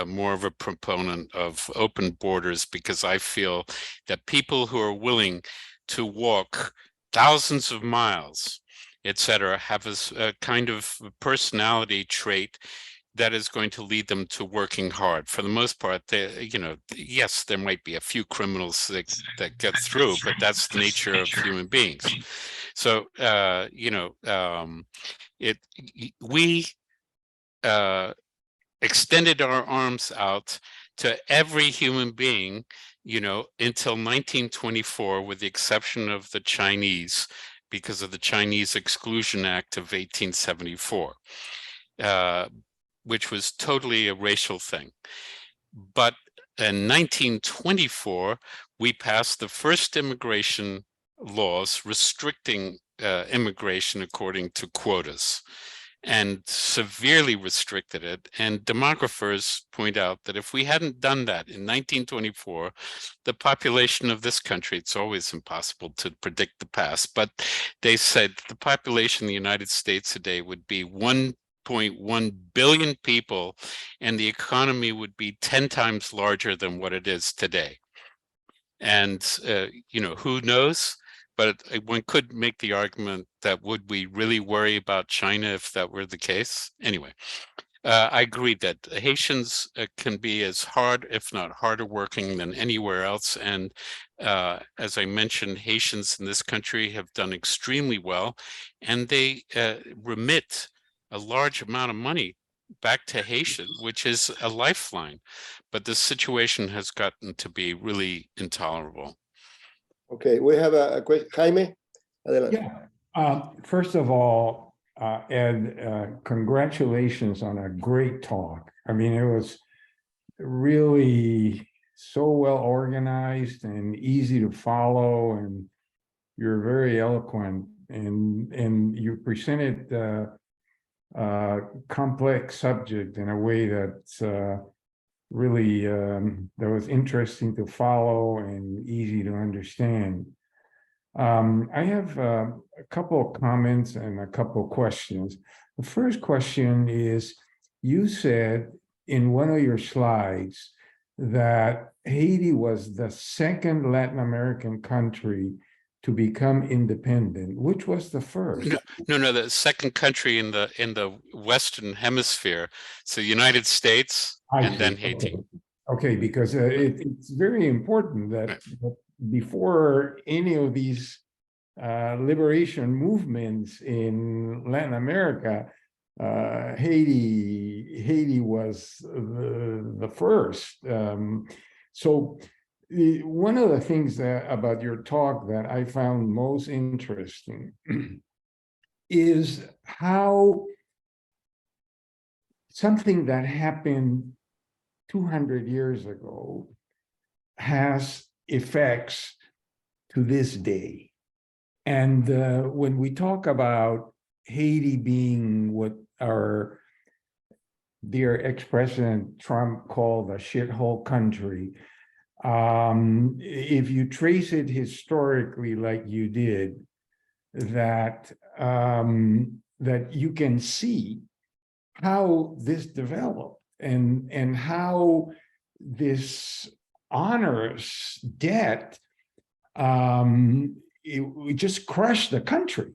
more of a proponent of open borders, because I feel that people who are willing to walk thousands of miles, etc., have a kind of personality trait that is going to lead them to working hard. For the most part, yes, there might be a few criminals that get through, but that's the nature of human beings. So, we extended our arms out to every human being, until 1924, with the exception of the Chinese, because of the Chinese Exclusion Act of 1874. Which was totally a racial thing. But in 1924, we passed the first immigration laws restricting immigration according to quotas, and severely restricted it. And demographers point out that if we hadn't done that in 1924, the population of this country, it's always impossible to predict the past, but they said the population of the United States today would be 1.1 billion people, and the economy would be 10 times larger than what it is today. And, who knows? But one could make the argument that would we really worry about China if that were the case? Anyway, I agree that Haitians can be as hard, if not harder working than anywhere else. And as I mentioned, Haitians in this country have done extremely well, and they remit a large amount of money back to Haiti, which is a lifeline. But the situation has gotten to be really intolerable. Okay, we have a question. Jaime, adelante. Yeah. First of all, Ed, congratulations on a great talk. I mean, it was really so well organized and easy to follow, and you're very eloquent, and you presented a complex subject in a way that's really that was interesting to follow and easy to understand. I have a couple of comments and a couple of questions. The first question is, you said in one of your slides that Haiti was the second Latin American country to become independent. Which was the first? No, the second country in the Western Hemisphere. So United States and then Haiti. Okay, because it's very important that before any of these liberation movements in Latin America, Haiti was the first. So one of the things about your talk that I found most interesting is how something that happened 200 years ago has effects to this day. And when we talk about Haiti being what our dear ex-president Trump called a shithole country, if you trace it historically like you did, that that you can see how this developed and how this onerous debt it just crushed the country.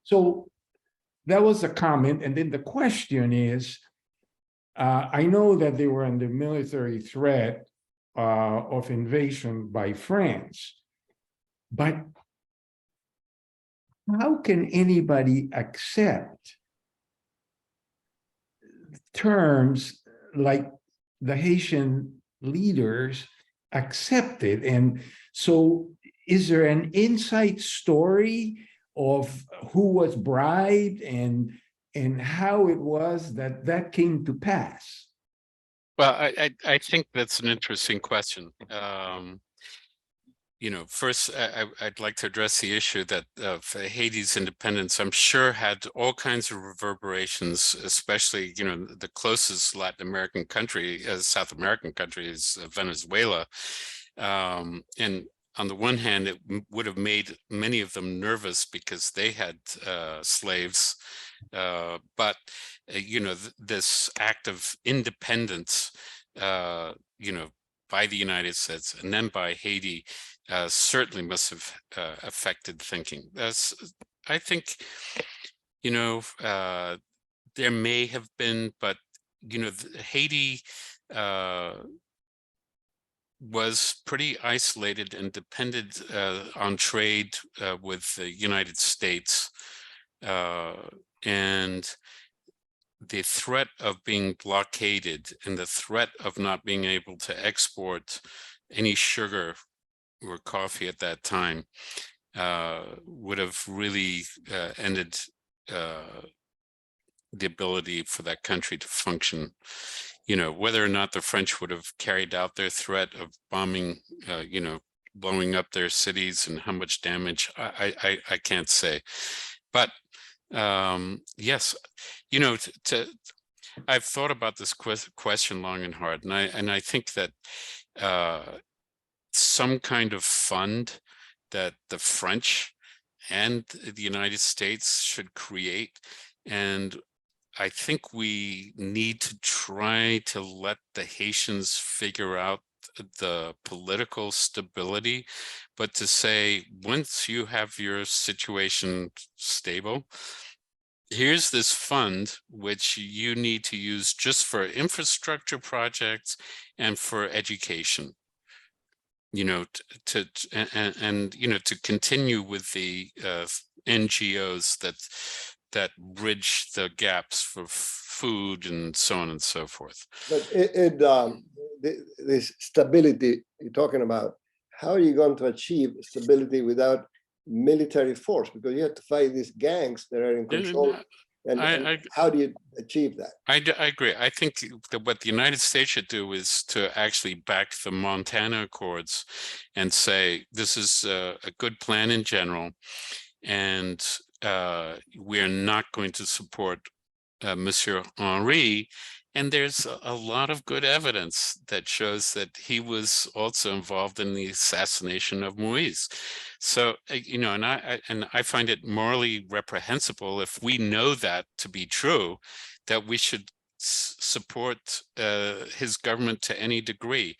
So that was a comment. And then the question is, I know that they were under military threat of invasion by France, but how can anybody accept terms like the Haitian leaders accepted? And so is there an inside story of who was bribed and how it was that that came to pass? Well, I think that's an interesting question. You know, first, I'd like to address the issue that Haiti's independence, I'm sure, had all kinds of reverberations, especially, you know, the closest Latin American country, South American country is Venezuela. And on the one hand, it would have made many of them nervous because they had slaves. But, you know, this act of independence, you know, by the United States and then by Haiti, certainly must have affected thinking. I think, you know, there may have been, but, you know, Haiti was pretty isolated and depended on trade with the United States. And the threat of being blockaded and the threat of not being able to export any sugar or coffee at that time would have really ended the ability for that country to function. You know, whether or not the French would have carried out their threat of bombing, you know, blowing up their cities and how much damage, I can't say. But yes, you know, I've thought about this question long and hard, and I think that some kind of fund that the French and the United States should create. And I think we need to try to let the Haitians figure out the political stability, but to say, once you have your situation stable, here's this fund which you need to use just for infrastructure projects and for education. You know, and you know, to continue with the NGOs that bridge the gaps for food and so on and so forth. But this stability you're talking about, how are you going to achieve stability without military force? Because you have to fight these gangs that are in control. And how do you achieve that? I agree. I think that what the United States should do is to actually back the Montana Accords and say, this is a good plan in general, and we're not going to support Monsieur Henry. And there's a lot of good evidence that shows that he was also involved in the assassination of Moise. So, you know, and I find it morally reprehensible, if we know that to be true, that we should support his government to any degree.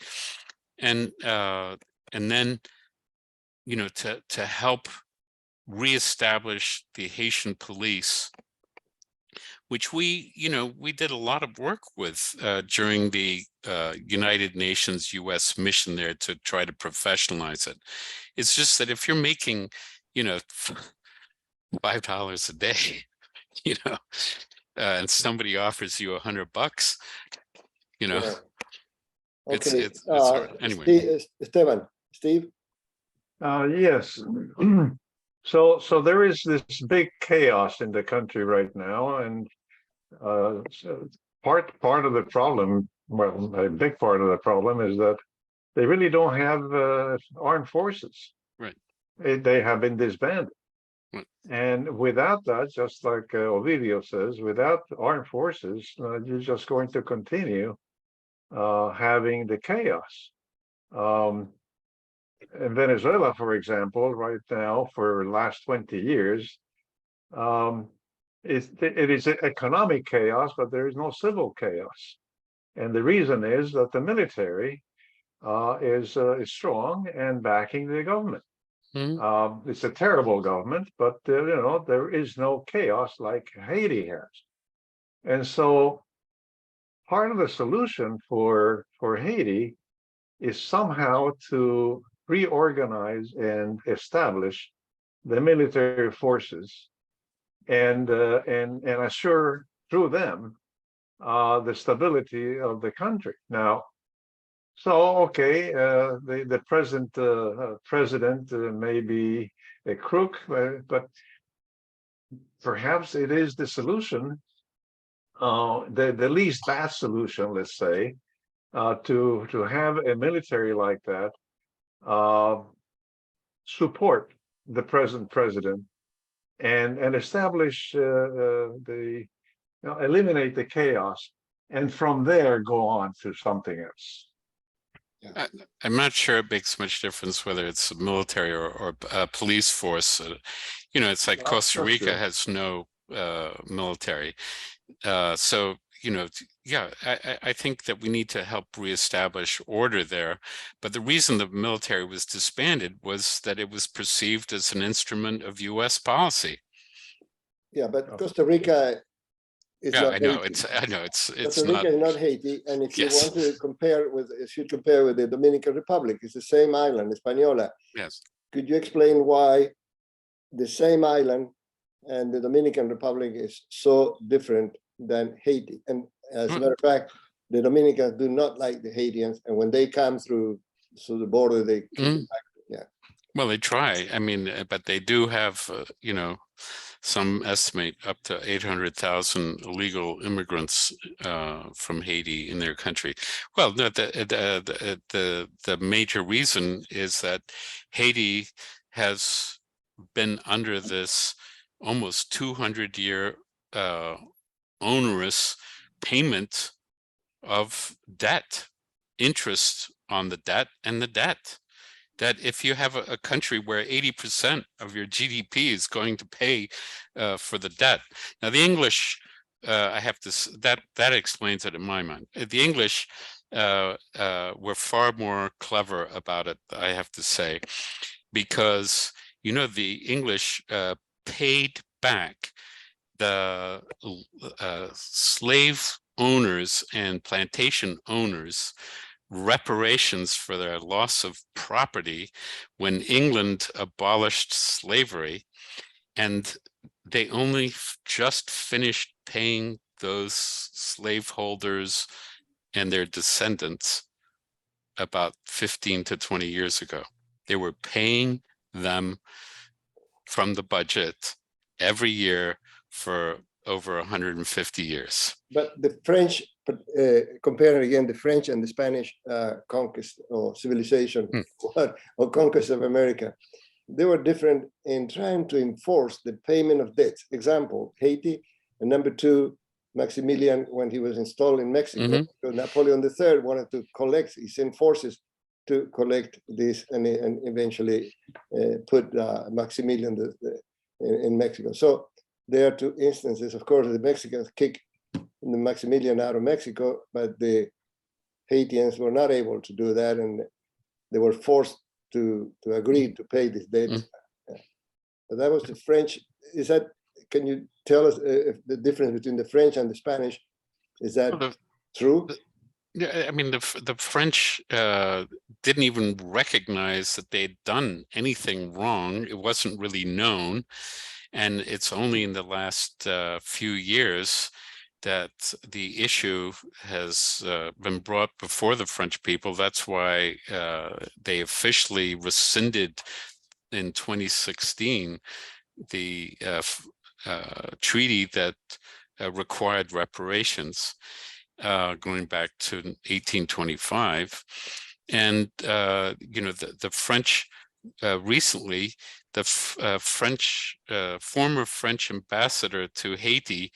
And then, you know, to help reestablish the Haitian police, which we, you know, we did a lot of work with during the United Nations US mission there to try to professionalize it. It's just that if you're making, you know, $5 a day, you know, and somebody offers you $100, you know, Yeah. okay. It's hard. Anyway. Steve? Yes. So there is this big chaos in the country right now, and so part of the problem, well, a big part of the problem is that they really don't have armed forces. Right. They have been disbanded. Mm. And without that, just like Ovidio says, without armed forces, you're just going to continue having the chaos. In Venezuela, for example, right now, for the last 20 years, it is economic chaos, but there is no civil chaos. And the reason is that the military is strong and backing the government. It's a terrible government, but there is no chaos like Haiti has. And so part of the solution for Haiti is somehow to reorganize and establish the military forces and assure through them the stability of the country. Now, so okay, the present president may be a crook, but perhaps it is the solution, the least bad solution, let's say, to have a military like that support the present president and establish eliminate the chaos, and from there go on to something else. I'm not sure it makes much difference whether it's a military or a police force. It's like Costa That's Rica true. has no military. So, yeah, I think that we need to help reestablish order there. But the reason the military was disbanded was that it was perceived as an instrument of U.S. policy. Yeah, but Costa Rica is Yeah, not I know. Haiti. It's Costa not. Rica is not Haiti, and if you Yes. want to compare with, you should compare with the Dominican Republic. It's the same island, Hispaniola. Yes. Could you explain why the same island and the Dominican Republic is so different than Haiti? And as a matter of fact, the Dominicans do not like the Haitians, and when they come through the border, they kick it back. Yeah. Well, they try. I mean, but they do have, some estimate up to 800,000 illegal immigrants from Haiti in their country. Well, no, the major reason is that Haiti has been under this almost 200-year onerous payment of debt, interest on the debt and the debt. That if you have a country where 80% of your GDP is going to pay for the debt. Now, the English, I have to, that explains it in my mind. The English were far more clever about it, I have to say, because, the English paid back the slave owners and plantation owners reparations for their loss of property when England abolished slavery, and they only just finished paying those slaveholders and their descendants about 15 to 20 years ago. They were paying them from the budget every year for over 150 years. But the French, comparing again the French and the Spanish conquest or civilization or conquest of America, they were different in trying to enforce the payment of debts. Example, Haiti, and number two, Maximilian, when he was installed in Mexico, so Napoleon III wanted to collect, he sent forces to collect this and eventually put Maximilian in Mexico. So there are two instances. Of course, the Mexicans kicked the Maximilian out of Mexico, but the Haitians were not able to do that, and they were forced to agree to pay this debt. But that was the French. Is that? Can you tell us if the difference between the French and the Spanish? Is that true? Yeah, I mean, the French didn't even recognize that they'd done anything wrong. It wasn't really known. And it's only in the last few years that the issue has been brought before the French people. That's why they officially rescinded in 2016 the treaty that required reparations going back to 1825. And, the French recently, the former French ambassador to Haiti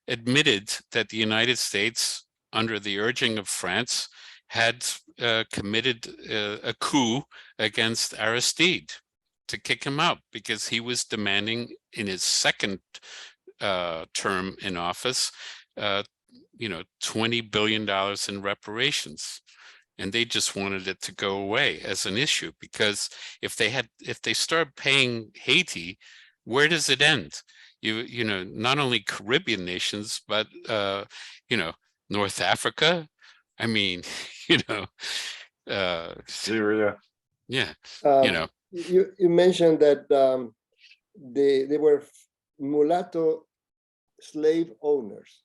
admitted that the United States, under the urging of France, had committed a coup against Aristide to kick him out because he was demanding in his second term in office, $20 billion in reparations. And they just wanted it to go away as an issue, because if they start paying Haiti, where does it end? Not only Caribbean nations, but North Africa. I mean, Syria. yeah, You mentioned that they were mulatto slave owners.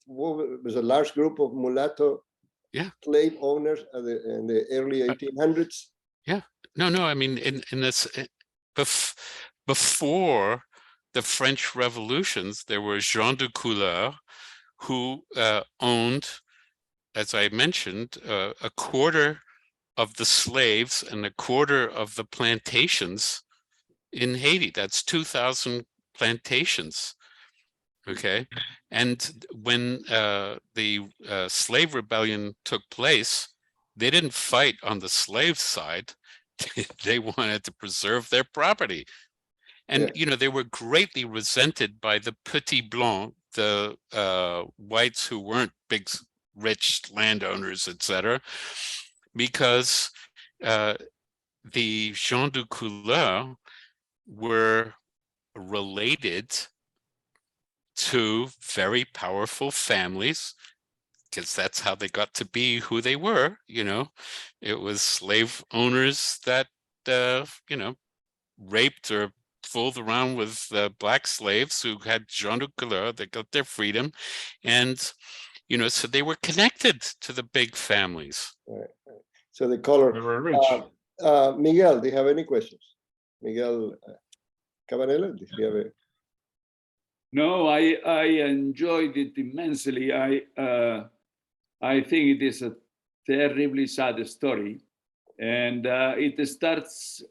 What was a large group of mulatto slave owners in the early 1800s? Yeah, no. I mean, in this before the French revolutions, there were gens de couleur who owned, as I mentioned, a quarter of the slaves and a quarter of the plantations in Haiti. That's 2,000 plantations. Okay, and when the slave rebellion took place, they didn't fight on the slave side. They wanted to preserve their property. And, they were greatly resented by the Petit Blanc, the whites who weren't big, rich landowners, etc., because the gens de couleur were related to very powerful families, because that's how they got to be who they were. It was slave owners that raped or fooled around with black slaves who had gens de couleur that got their freedom, and so they were connected to the big families. Right. So the color. They were rich. Miguel, do you have any questions? Miguel Cabanela, do you have a... No, I enjoyed it immensely. I think it is a terribly sad story, and it starts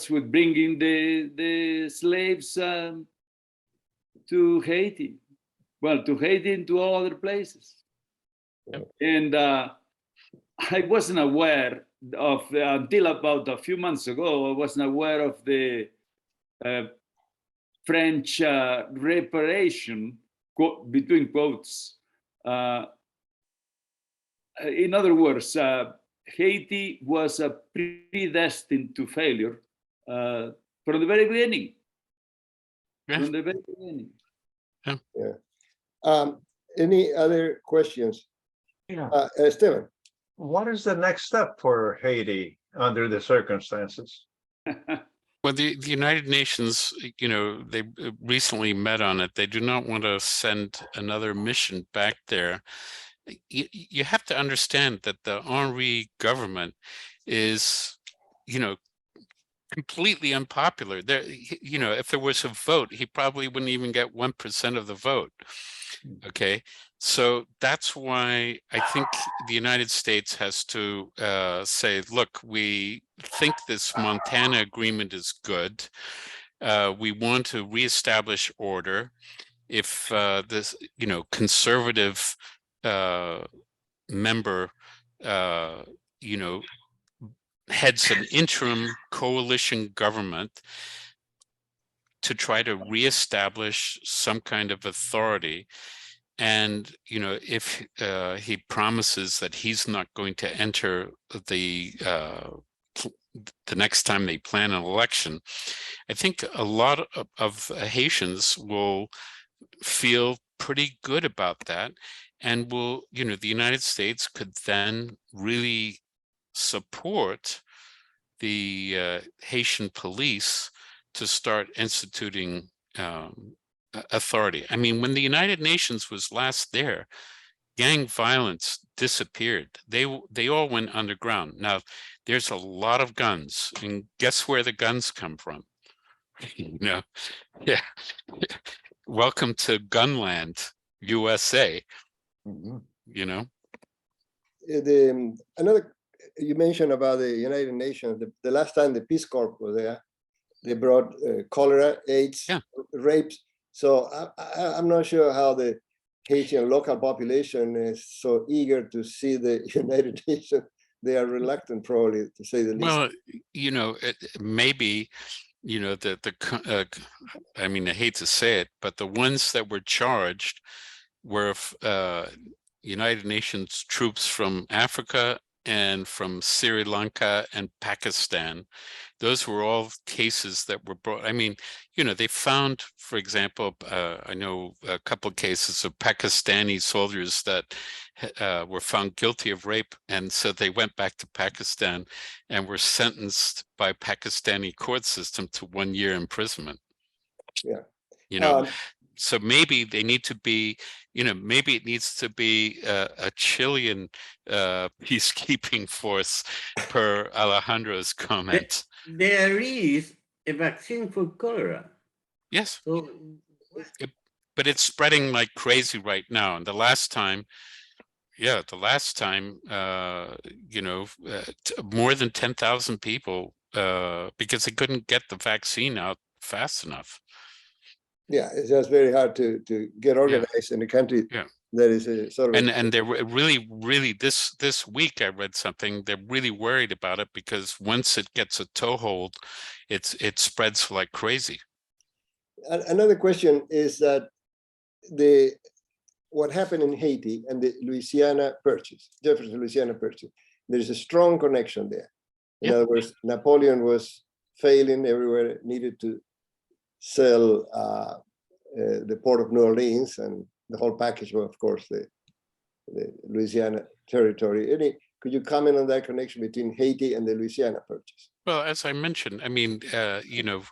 with bringing the slaves to Haiti. Well, to Haiti and to other places. Yep. And I wasn't aware of, until about a few months ago, I wasn't aware of the French reparation, between quotes. In other words, Haiti was predestined to failure from the very beginning. Yeah. From the very beginning. Any other questions? Yeah. Esteban. What is the next step for Haiti under the circumstances? Well, the United Nations, they recently met on it. They do not want to send another mission back there. You have to understand that the Henry government is, completely unpopular. There, if there was a vote, he probably wouldn't even get 1% of the vote. Okay, so that's why I think the United States has to say, look, we think this Montana agreement is good. We want to reestablish order. If this, conservative member, heads an interim coalition government to try to reestablish some kind of authority. And, if he promises that he's not going to enter the next time they plan an election, I think a lot of Haitians will feel pretty good about that. And will, the United States could then really support the Haitian police to start instituting authority. I mean, when the United Nations was last there, gang violence disappeared. They all went underground. Now, there's a lot of guns, and guess where the guns come from? Yeah. Welcome to Gunland, USA. Mhm. Another you mentioned about the United Nations. The last time the Peace Corps was there, they brought cholera, AIDS, Yeah. rapes. So I'm not sure how the Haitian local population is so eager to see the United Nations. They are reluctant, probably, to say the least. Well, you know, maybe, you know, I mean, I hate to say it, but the ones that were charged were United Nations troops from Africa and from Sri Lanka and Pakistan. Those were all cases that were brought. I mean, you know, they found, for example, I know a couple of cases of Pakistani soldiers that were found guilty of rape. And so they went back to Pakistan and were sentenced by Pakistani court system to 1 year imprisonment. Yeah. You know, so maybe they need to be, you know, maybe it needs to be a Chilean peacekeeping force, per Alejandro's comment. There is a vaccine for cholera. Yes, So, but it's spreading like crazy right now. And the last time, you know, more than 10,000 people, because they couldn't get the vaccine out fast enough. Yeah, it's just very hard to get organized in a country that is a sort of. And they're really this week I read something. They're really worried about it because once it gets a toehold, it spreads like crazy. Another question is that what happened in Haiti and the Louisiana Purchase, Jefferson Louisiana Purchase, there is a strong connection there. In other words, Napoleon was failing everywhere, needed to sell the port of New Orleans, and the whole package was, of course, the Louisiana territory. Could you comment on that connection between Haiti and the Louisiana Purchase? Well, as I mentioned, I mean, you know,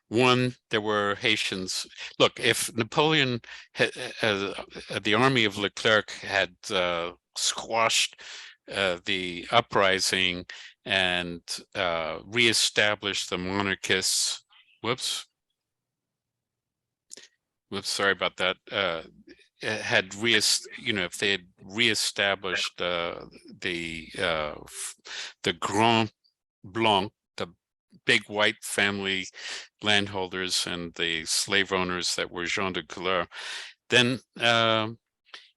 one, there were Haitians. Look, if Napoleon, the army of Leclerc had squashed the uprising and reestablished the monarchists, sorry about that, you know, if they had reestablished the Grand Blanc, the big white family landholders and the slave owners that were gens de couleur, then,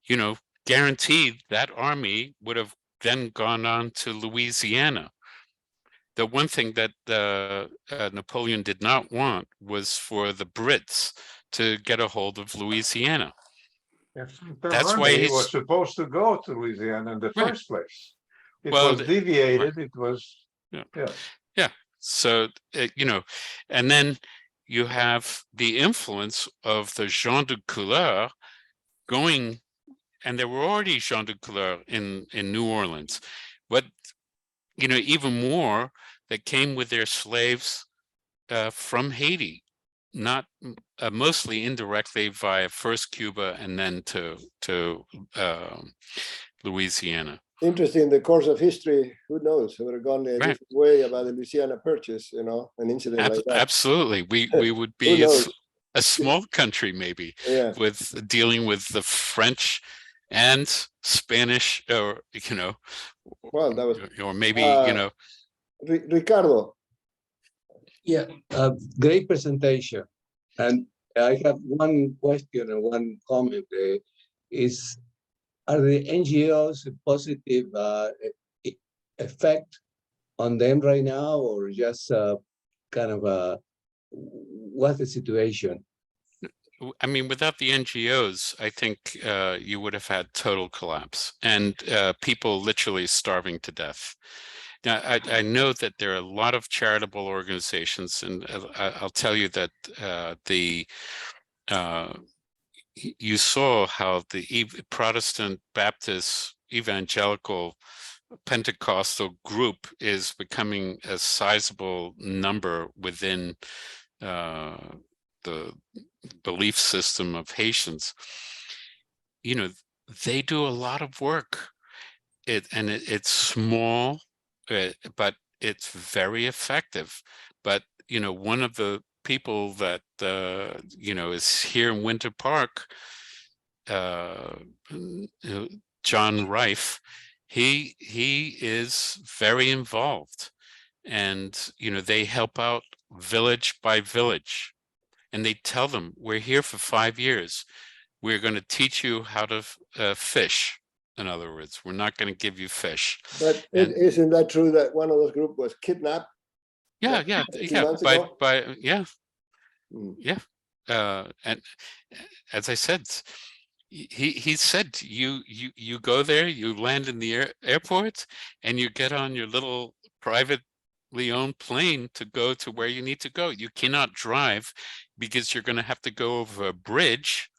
you know, guaranteed that army would have then gone on to Louisiana. The one thing that Napoleon did not want was for the Brits to get a hold of Louisiana. That's why he was supposed to go to Louisiana in the first place. It was deviated. It was, So, you know, and then you have the influence of the gens de couleur going, and there were already gens de couleur in New Orleans, but, you know, even more that came with their slaves from Haiti, not mostly indirectly via first Cuba and then to Louisiana. Interesting. In the course of history, who knows? It would have gone a different way about the Louisiana Purchase, you know, an incident like that. Absolutely. We would be a small country, maybe, with dealing with the French and Spanish, or, you know, well, that was, or maybe, you know. Ricardo. Yeah, great presentation. And I have one question and one comment. Are the NGOs a positive effect on them right now, or just kind of what's the situation? I mean, without the NGOs, I think you would have had total collapse and people literally starving to death. Now, I know that there are a lot of charitable organizations, and I'll tell you that you saw how the Protestant, Baptist, Evangelical, Pentecostal group is becoming a sizable number within the belief system of Haitians. You know, they do a lot of work. It's small, but it's very effective. But, you know, one of the people that, you know, is here in Winter Park, John Rife, He is very involved, and they help out village by village, and they tell them, we're here for 5 years. We're going to teach you how to fish. In other words, we're not going to give you fish. But And- isn't that true that one of those group was kidnapped? Yeah, Yeah, yeah, 2 yeah. months ago? Yeah, Mm. yeah. And as I said, he said you go there, you land in the airport, and you get on your little privately owned plane to go to where you need to go. You cannot drive because you're going to have to go over a bridge,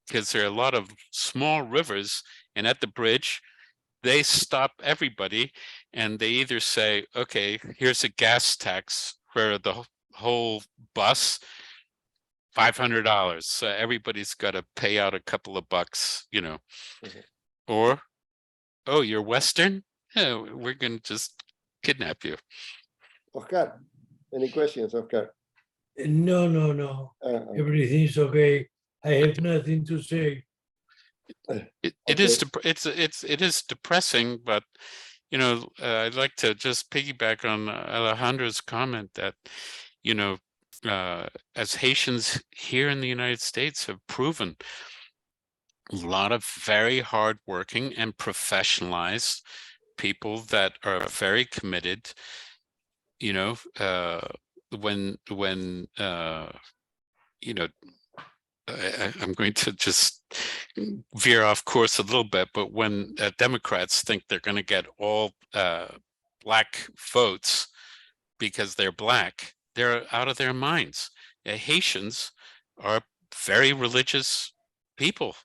because there are a lot of small rivers, and at the bridge they stop everybody and they either say, okay, here's a gas tax for the whole bus, $500. So everybody's got to pay out a couple of bucks, Mhm. or, oh, you're Western? Yeah, we're going to just kidnap you. Oscar, any questions, Oscar? No, no, no. Everything's okay. I have nothing to say. It is depressing, but I'd like to just piggyback on Alejandro's comment that as Haitians here in the United States have proven, a lot of very hardworking and professionalized people that are very committed. I'm going to just veer off course a little bit, but when Democrats think they're going to get all black votes because they're black, they're out of their minds. Haitians are very religious people,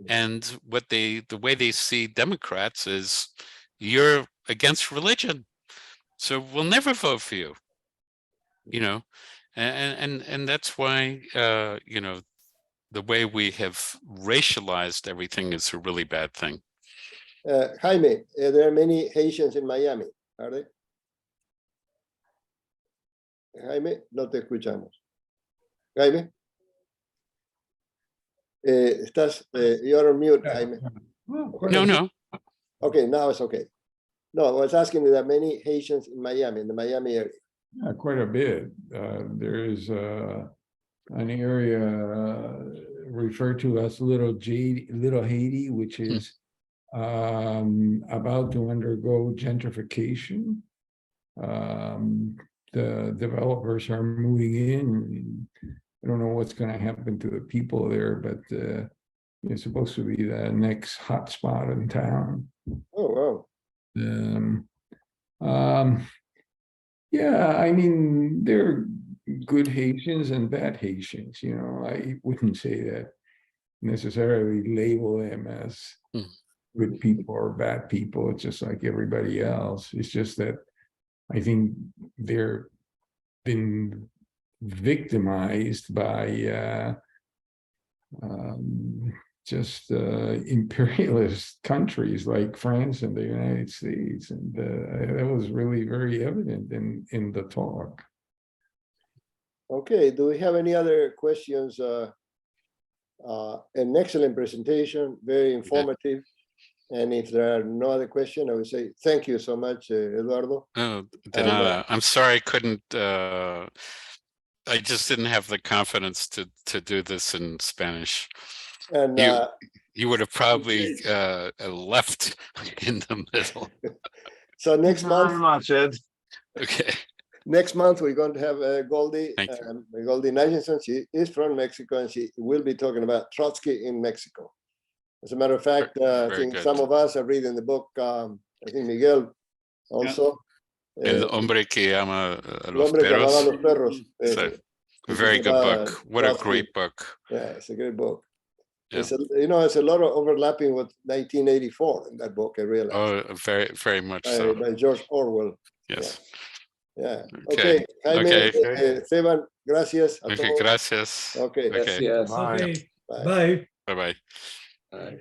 and the way they see Democrats is, you're against religion, so we'll never vote for you. And that's why the way we have racialized everything is a really bad thing. Jaime, there are many Haitians in Miami, are they? Jaime, no te escuchamos. Jaime? You're on mute, Jaime. No. Okay, now it's okay. No, I was asking, there are many Haitians in Miami, in the Miami area. Yeah, quite a bit. There is an area referred to as Little Haiti, which is about to undergo gentrification. The developers are moving in. I don't know what's going to happen to the people there, but it's supposed to be the next hot spot in town. Oh, wow. Yeah, I mean, there are good Haitians and bad Haitians, I wouldn't say that necessarily label them as good people or bad people. It's just like everybody else. It's just that I think they're been victimized by just imperialist countries like France and the United States, and that was really very evident in the talk. okay. Do we have any other questions? An excellent presentation, very informative. And if there are no other questions, I would say thank you so much, Eduardo. Oh, de nada. I'm sorry I couldn't. I just didn't have the confidence to do this in Spanish. And you would have probably left in the middle. so next Very month, much, Ed. Okay. next month we're going to have Goldie. Thank you. Goldie Nathanson. She is from Mexico, and she will be talking about Trotsky in Mexico. As a matter of fact, I Very think good. some of us are reading the book. I think Miguel also. El hombre que ama a El los hombre que amaba a perros. los perros. So, a very good book. What a great book. Yeah, it's a great book. Yeah. It's a lot of overlapping with 1984 in that book, I realized. Oh, very, very much so. By George Orwell. Yes. Yeah. Okay. Okay. Jaime, Okay. Esteban, gracias. A Okay, todos. gracias. Okay. Gracias. Okay. Bye. Bye. Bye-bye. Bye.